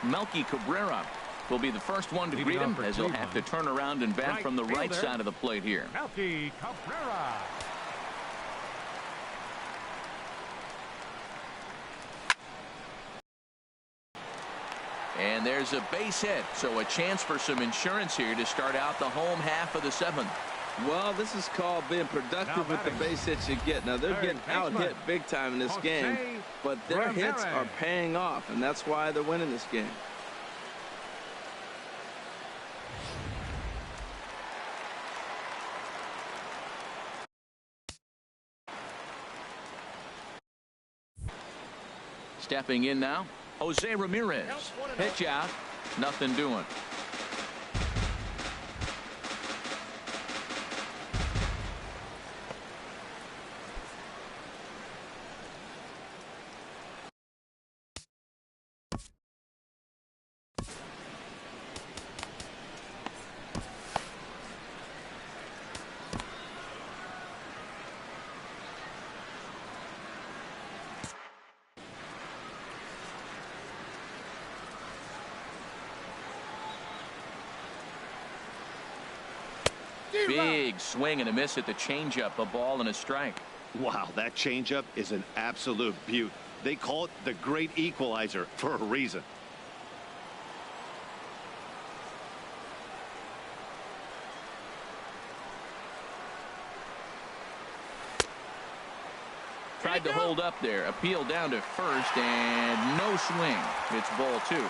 Melky Cabrera will be the first one to greet him, as he'll have to turn around and bat from the right side of the plate here. Melky Cabrera. And there's a base hit, so a chance for some insurance here to start out the home half of the 7th. Well, this is called being productive with the base hits you get. Now, they're getting out-hit big time in this game, but their hits are paying off, and that's why they're winning this game. Stepping in now, Jose Ramirez. Pitch out. Nothing doing. Big swing and a miss at the changeup. A ball and a strike. Wow, that changeup is an absolute beaut. They call it the great equalizer for a reason. Tried to hold up there. Appeal down to first and no swing. It's ball 2.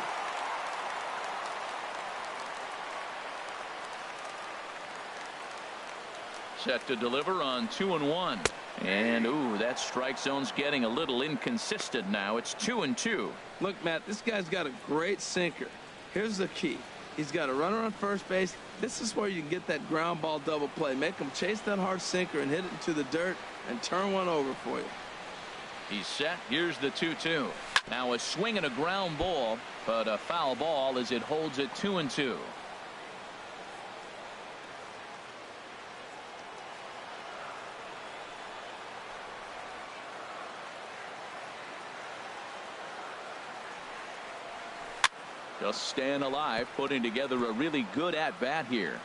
Set to deliver on 2-1. And ooh, that strike zone's getting a little inconsistent now. It's 2-2. Look, Matt, this guy's got a great sinker. Here's the key. He's got a runner on first base. This is where you can get that ground ball double play. Make him chase that hard sinker and hit it into the dirt and turn one over for you. He's set. Here's the 2-2. Now a swing and a ground ball, but a foul ball as it holds it 2-2. Just staying alive, putting together a really good at-bat here.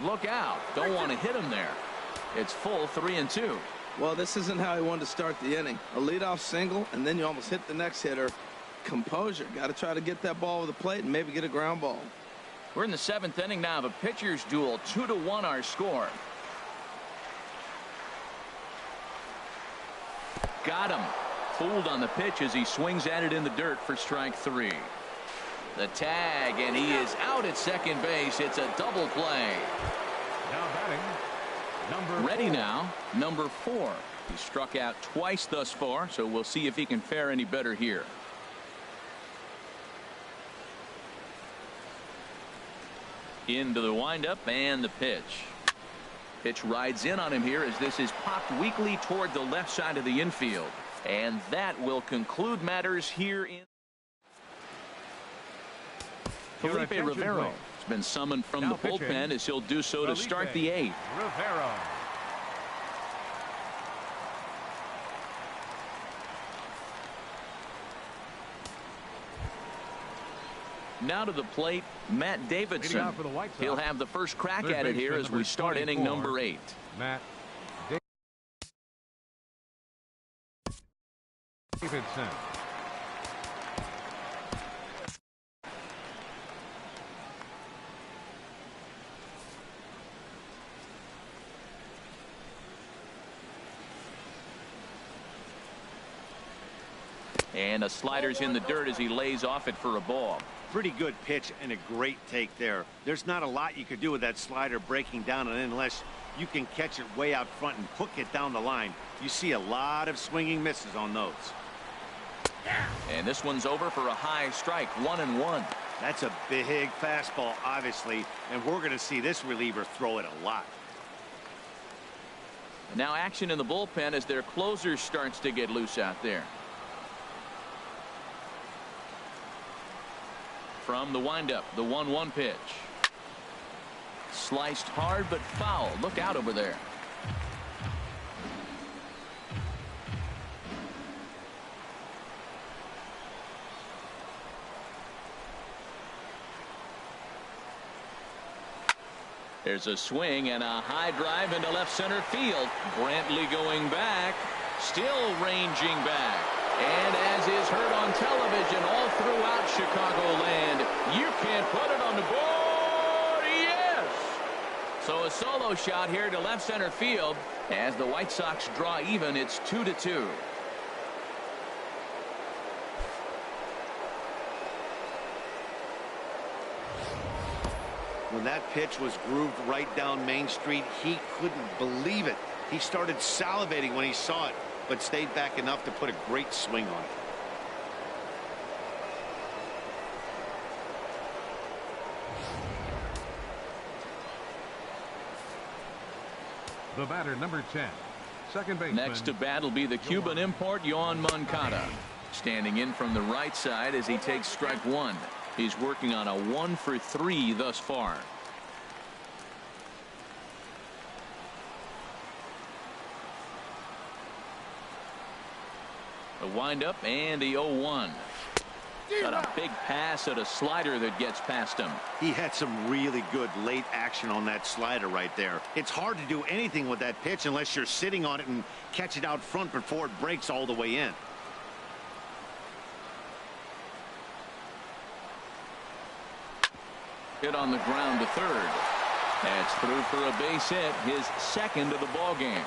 Look out. Don't want to hit him there. It's full 3-2. Well, this isn't how he wanted to start the inning. A leadoff single, and then you almost hit the next hitter. Composure. Got to try to get that ball over the plate and maybe get a ground ball. We're in the 7th inning now of a pitcher's duel. 2-1 our score. Got him. Fooled on the pitch as he swings at it in the dirt for strike 3. The tag, and he is out at second base. It's a double play. Now batting, number Ready 4. now, number 4. He struck out twice thus far, so we'll see if he can fare any better here. Into the windup and the pitch. Pitch rides in on him here as this is popped weakly toward the left side of the infield. And that will conclude matters here in. Felipe Rivero has been summoned from the bullpen as he'll do so to start the 8th. Rivero. Now to the plate, Matt Davidson. For the White Sox. He'll have the first crack Third at it here baseman, as we start inning 24, number 8. Matt Davidson. And a slider's in the dirt as he lays off it for a ball. Pretty good pitch and a great take there. There's not a lot you could do with that slider breaking down, and unless you can catch it way out front and hook it down the line, you see a lot of swinging misses on those. And this one's over for a high strike. 1-1. That's a big fastball, obviously, and we're going to see this reliever throw it a lot. Now action in the bullpen as their closer starts to get loose out there. From the windup, the 1-1 pitch. Sliced hard but foul. Look out over there. There's a swing and a high drive into left center field. Brantley going back, still ranging back. And as is heard on television all throughout Chicagoland, you can't put it on the board. Yes! So a solo shot here to left center field. As the White Sox draw even, it's 2-2. When that pitch was grooved right down Main Street, he couldn't believe it. He started salivating when he saw it, but stayed back enough to put a great swing on it. The batter, number 10, second baseman. Next to bat will be the Cuban import, Yoan Moncada. Standing in from the right side as he takes strike one. He's working on a 1-for-3 thus far. The windup and the 0-1. Got a big pass at a slider that gets past him. He had some really good late action on that slider right there. It's hard to do anything with that pitch unless you're sitting on it and catch it out front before it breaks all the way in. Hit on the ground to third. That's through for a base hit, his second of the ball game.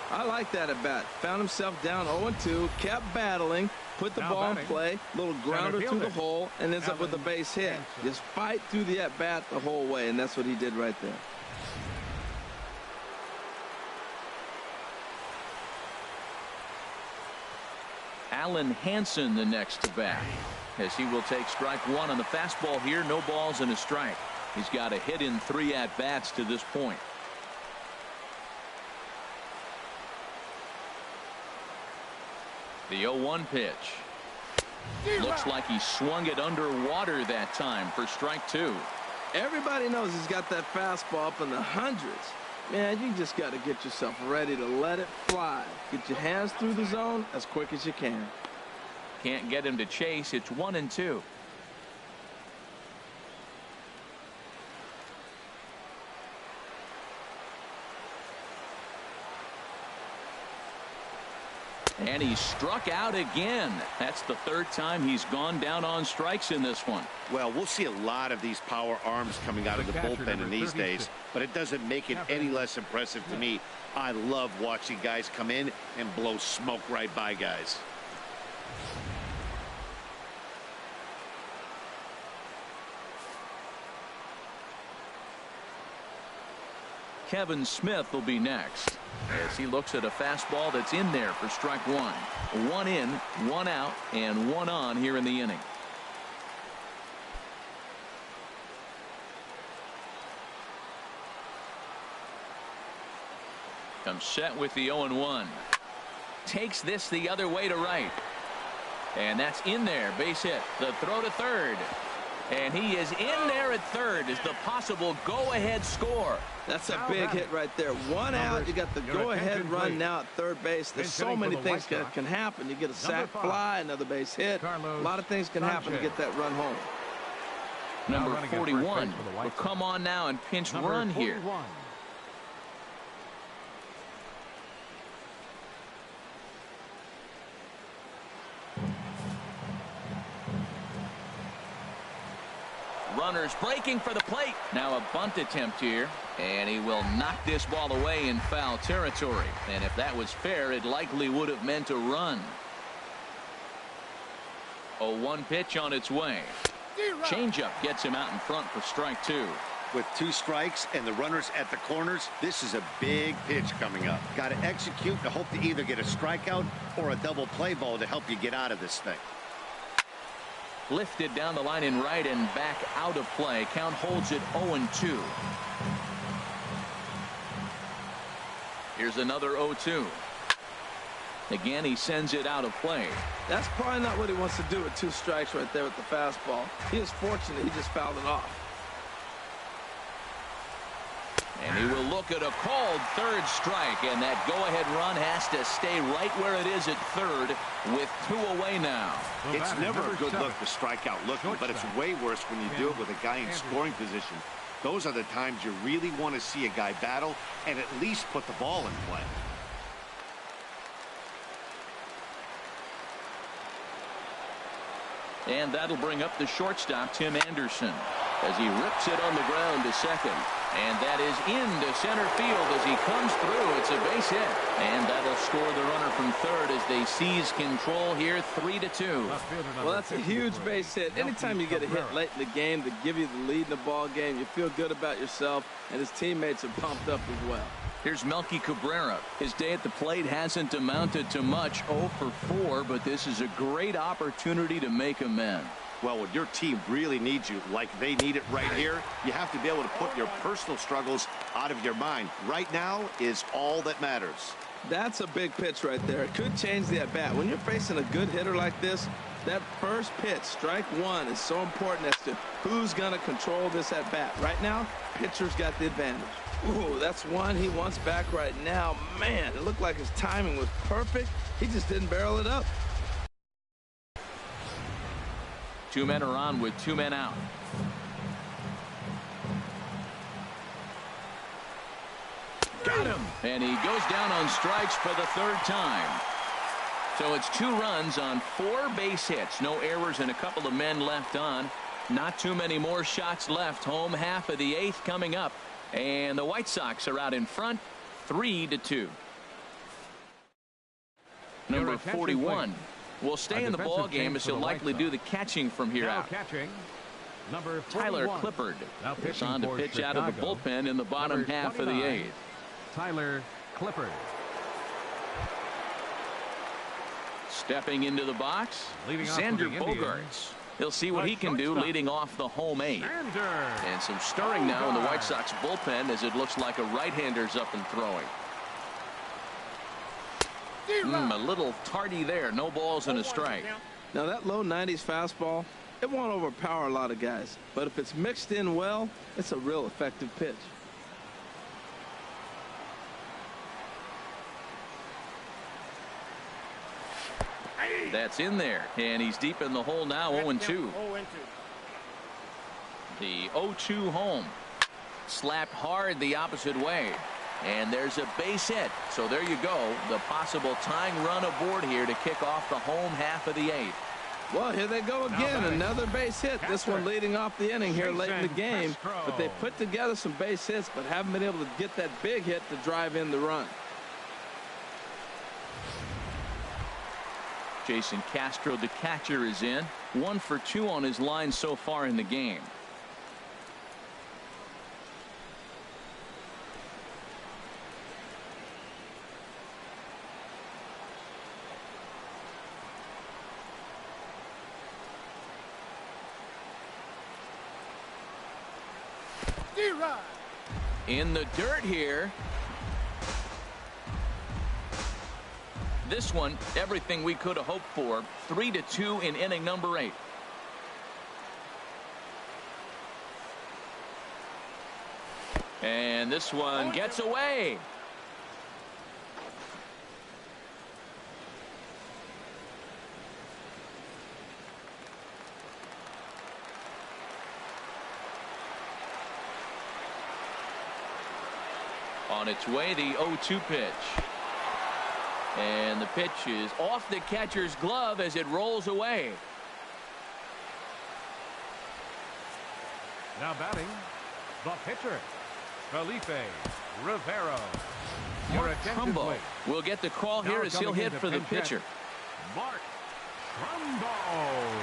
I like that at bat. Found himself down 0-2, kept battling, put the ball in play, little grounder through the hole, and ends up with a base hit. Just fight through the at bat the whole way, and that's what he did right there. Alan Hansen the next to bat, as he will take strike one on the fastball here. No balls and a strike. He's got a hit in 3 at bats to this point. The 0-1 pitch. Looks like he swung it underwater that time for strike two. Everybody knows he's got that fastball up in the hundreds. Man, you just got to get yourself ready to let it fly. Get your hands through the zone as quick as you can. Can't get him to chase. It's 1-2. And he struck out again. That's the third time he's gone down on strikes in this one. Well, we'll see a lot of these power arms coming out of the bullpen in these days, but it doesn't make it any less impressive to me. I love watching guys come in and blow smoke right by guys. Kevin Smith will be next as he looks at a fastball that's in there for strike one. 1 in, 1 out, and 1 on here in the inning. Comes set with the 0-1. Takes this the other way to right. And that's in there. Base hit. The throw to third. And he is in there at third as the possible go-ahead score. That's a big hit right there. 1 out. You got the go-ahead run now at third base. There's so many things that can happen. You get a sac fly, another base hit. A lot of things can happen to get that run home. Number 41 will come on now and pinch run here. Runners breaking for the plate. Now a bunt attempt here, and he will knock this ball away in foul territory. And if that was fair, it likely would have meant a run. 0-1 pitch on its way. Changeup gets him out in front for strike two. With 2 strikes and the runners at the corners, this is a big pitch coming up. Got to execute to hope to either get a strikeout or a double play ball to help you get out of this thing. Lifted down the line in right and back out of play. Count holds it 0-2. Here's another 0-2. Again, he sends it out of play. That's probably not what he wants to do with 2 strikes right there with the fastball. He is fortunate he just fouled it off. And he will look at a called third strike, and that go-ahead run has to stay right where it is at third with 2 away now. It's never a good look to strike out looking, but it's way worse when you do it with a guy in scoring position. Those are the times you really want to see a guy battle and at least put the ball in play. And that'll bring up the shortstop, Tim Anderson, as he rips it on the ground to second. And that is into center field as he comes through. It's a base hit. And that'll score the runner from third as they seize control here, 3-2. Well, that's a huge base hit. Anytime you get a hit late in the game to give you the lead in the ball game, you feel good about yourself, and his teammates are pumped up as well. Here's Melky Cabrera. His day at the plate hasn't amounted to much, 0 for 4, but this is a great opportunity to make amends. Well, when your team really needs you, like they need it right here, you have to be able to put your personal struggles out of your mind. Right now is all that matters. That's a big pitch right there. It could change the at-bat. When you're facing a good hitter like this, that first pitch, strike one, is so important as to who's going to control this at-bat. Right now, pitcher's got the advantage. Ooh, that's one he wants back right now. Man, it looked like his timing was perfect. He just didn't barrel it up. 2 men are on with 2 men out. Got him. And he goes down on strikes for the 3rd time. So it's 2 runs on 4 base hits. No errors and a couple of men left on. Not too many more shots left. Home half of the 8th coming up. And the White Sox are out in front, 3-2. Number 41 will stay in the ball game as he'll likely do the catching from here out. Number Tyler Clippard is on to pitch out of the bullpen in the bottom half of the 8th. Tyler Clippard. Stepping into the box, Xander Bogaerts. He'll see what he can do leading off the home 8. And some stirring now in the White Sox bullpen as it looks like a right-hander's up and throwing. A little tardy there. No balls and a strike. Now that low 90s fastball, it won't overpower a lot of guys. But if it's mixed in well, it's a real effective pitch. That's in there. And he's deep in the hole now, 0-2. The 0-2 home. Slapped hard the opposite way. And there's a base hit. So there you go. The possible tying run aboard here to kick off the home half of the 8th. Well, here they go again. Another base hit. This one leading off the inning here late in the game. But they put together some base hits, but haven't been able to get that big hit to drive in the run. Jason Castro, the catcher, is in. 1 for 2 on his line so far in the game. In the dirt here. This one, everything we could have hoped for. 3-2 in inning number 8. And this one gets away. On its way, the 0-2 pitch. And the pitch is off the catcher's glove as it rolls away. Now batting, the pitcher, Felipe Rivero. Mark Trumbo will get the call here as he'll hit for the pitcher. Mark Trumbo.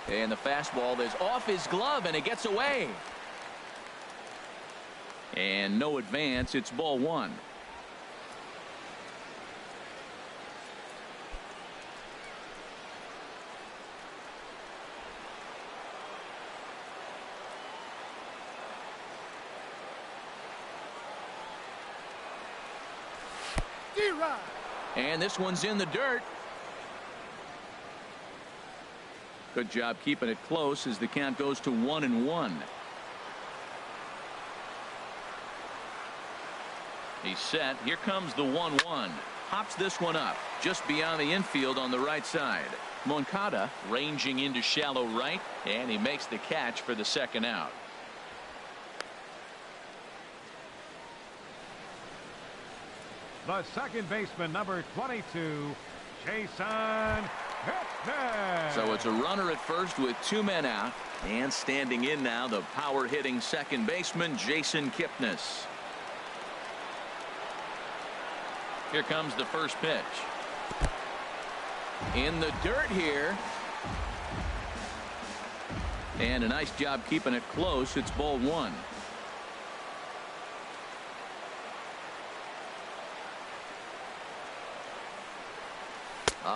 And the fastball is off his glove and it gets away. And no advance. It's ball 1. And this one's in the dirt. Good job keeping it close as the count goes to 1-1. He's set. Here comes the 1-1. Hops this one up just beyond the infield on the right side. Moncada ranging into shallow right, and he makes the catch for the second out. the second baseman, number 22, Jason Kipnis. So it's a runner at first with 2 men out. And standing in now, the power-hitting second baseman, Jason Kipnis. Here comes the first pitch. In the dirt here. And a nice job keeping it close. It's ball 1.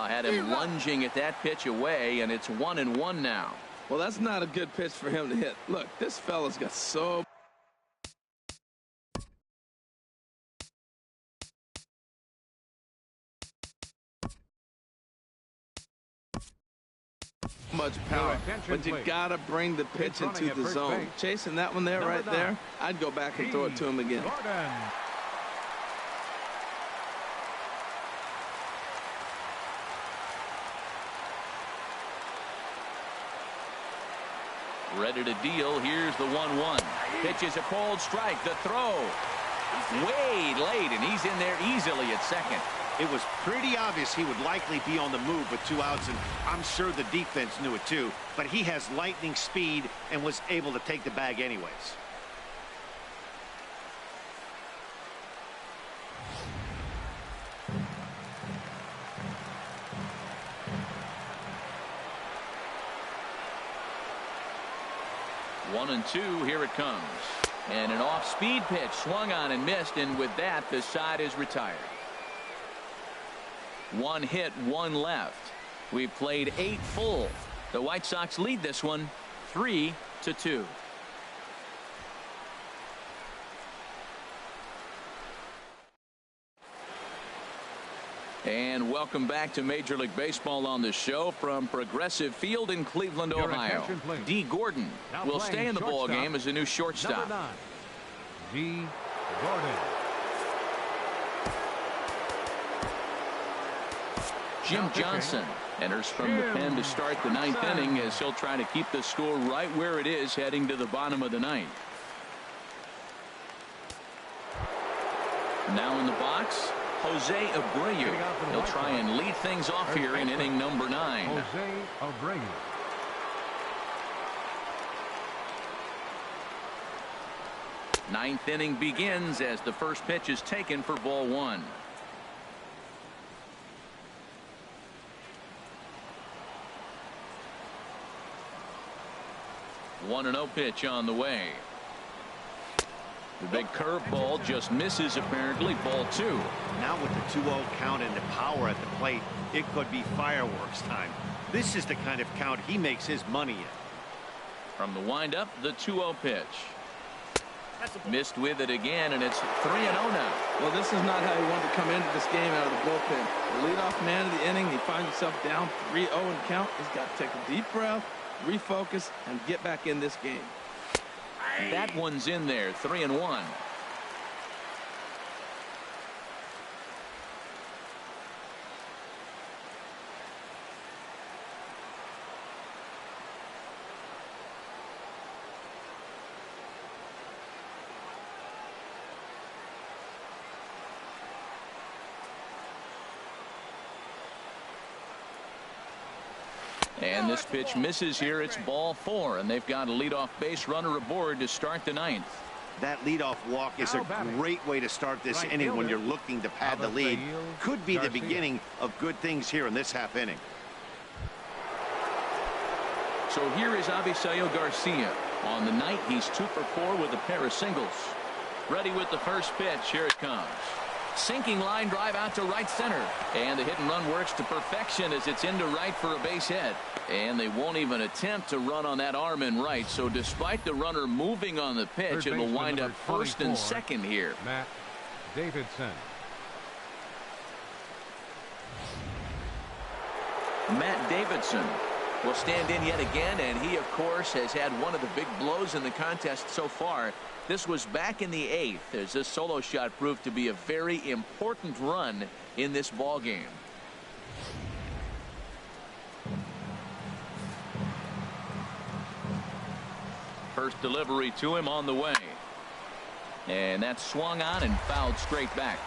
Had him lunging at that pitch away, and it's 1-1 now. Well, that's not a good pitch for him to hit. Look, this fella's got so much power, but you gotta bring the pitch into the zone. Chasing that one there, right there, I'd go back and throw it to him again. Ready to deal. Here's the 1-1. Pitch is a cold strike. The throw way late, and he's in there easily at second. It was pretty obvious he would likely be on the move with 2 outs, and I'm sure the defense knew it too. But he has lightning speed and was able to take the bag anyways. One and two. Here it comes. And an off-speed pitch swung on and missed, and with that, the side is retired. 1 hit, 1 left. We've played 8 full. The White Sox lead this one 3-2. And welcome back to Major League Baseball on the show from Progressive Field in Cleveland, Ohio. D. Gordon will stay in the ball game as a new shortstop. Number 9, D. Gordon. Jim Johnson enters from the pen to start the 9th inning as he'll try to keep the score right where it is heading to the bottom of the 9th. Now in the box, Jose Abreu. He'll try and lead things off here in inning number 9. Jose Abreu. Ninth inning begins as the first pitch is taken for ball 1. One and 0 pitch on the way. The big curveball just misses apparently. Ball 2. Now with the 2-0 count and the power at the plate, it could be fireworks time. This is the kind of count he makes his money in. From the windup, the 2-0 pitch. Missed with it again, and it's 3-0 now. Well, this is not how he wanted to come into this game out of the bullpen. The leadoff man of the inning, he finds himself down 3-0 in count. He's got to take a deep breath, refocus, and get back in this game. That one's in there. 3-1. And this pitch misses here. It's ball 4, and they've got a leadoff base runner aboard to start the 9th. That leadoff walk is a great way to start this inning when you're looking to pad the lead. Could be the beginning of good things here in this half inning. So here is Avisaíl Garcia. On the night, he's 2 for 4 with a pair of singles. Ready with the first pitch. Here it comes. Sinking line drive out to right center, and the hit and run works to perfection as it's into right for a base hit, and they won't even attempt to run on that arm in right. So despite the runner moving on the pitch, it will wind up first and second here. Matt Davidson. Matt Davidson will stand in yet again, and he of course has had one of the big blows in the contest so far. This was back in the 8th as this solo shot proved to be a very important run in this ball game. First delivery to him on the way, and that's swung on and fouled straight back.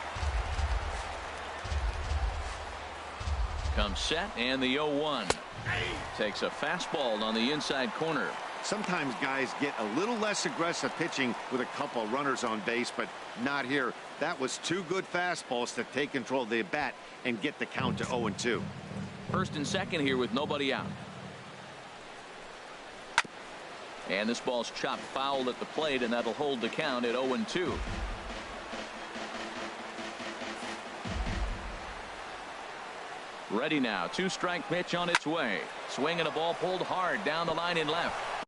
Comes set, and the 0-1. Takes a fastball on the inside corner. Sometimes guys get a little less aggressive pitching with a couple runners on base, but not here. That was two good fastballs to take control of the bat and get the count to 0-2. First and second here with nobody out. And this ball's chopped foul at the plate, and that'll hold the count at 0-2. Ready now. 2-strike pitch on its way. Swing and a ball pulled hard down the line in left.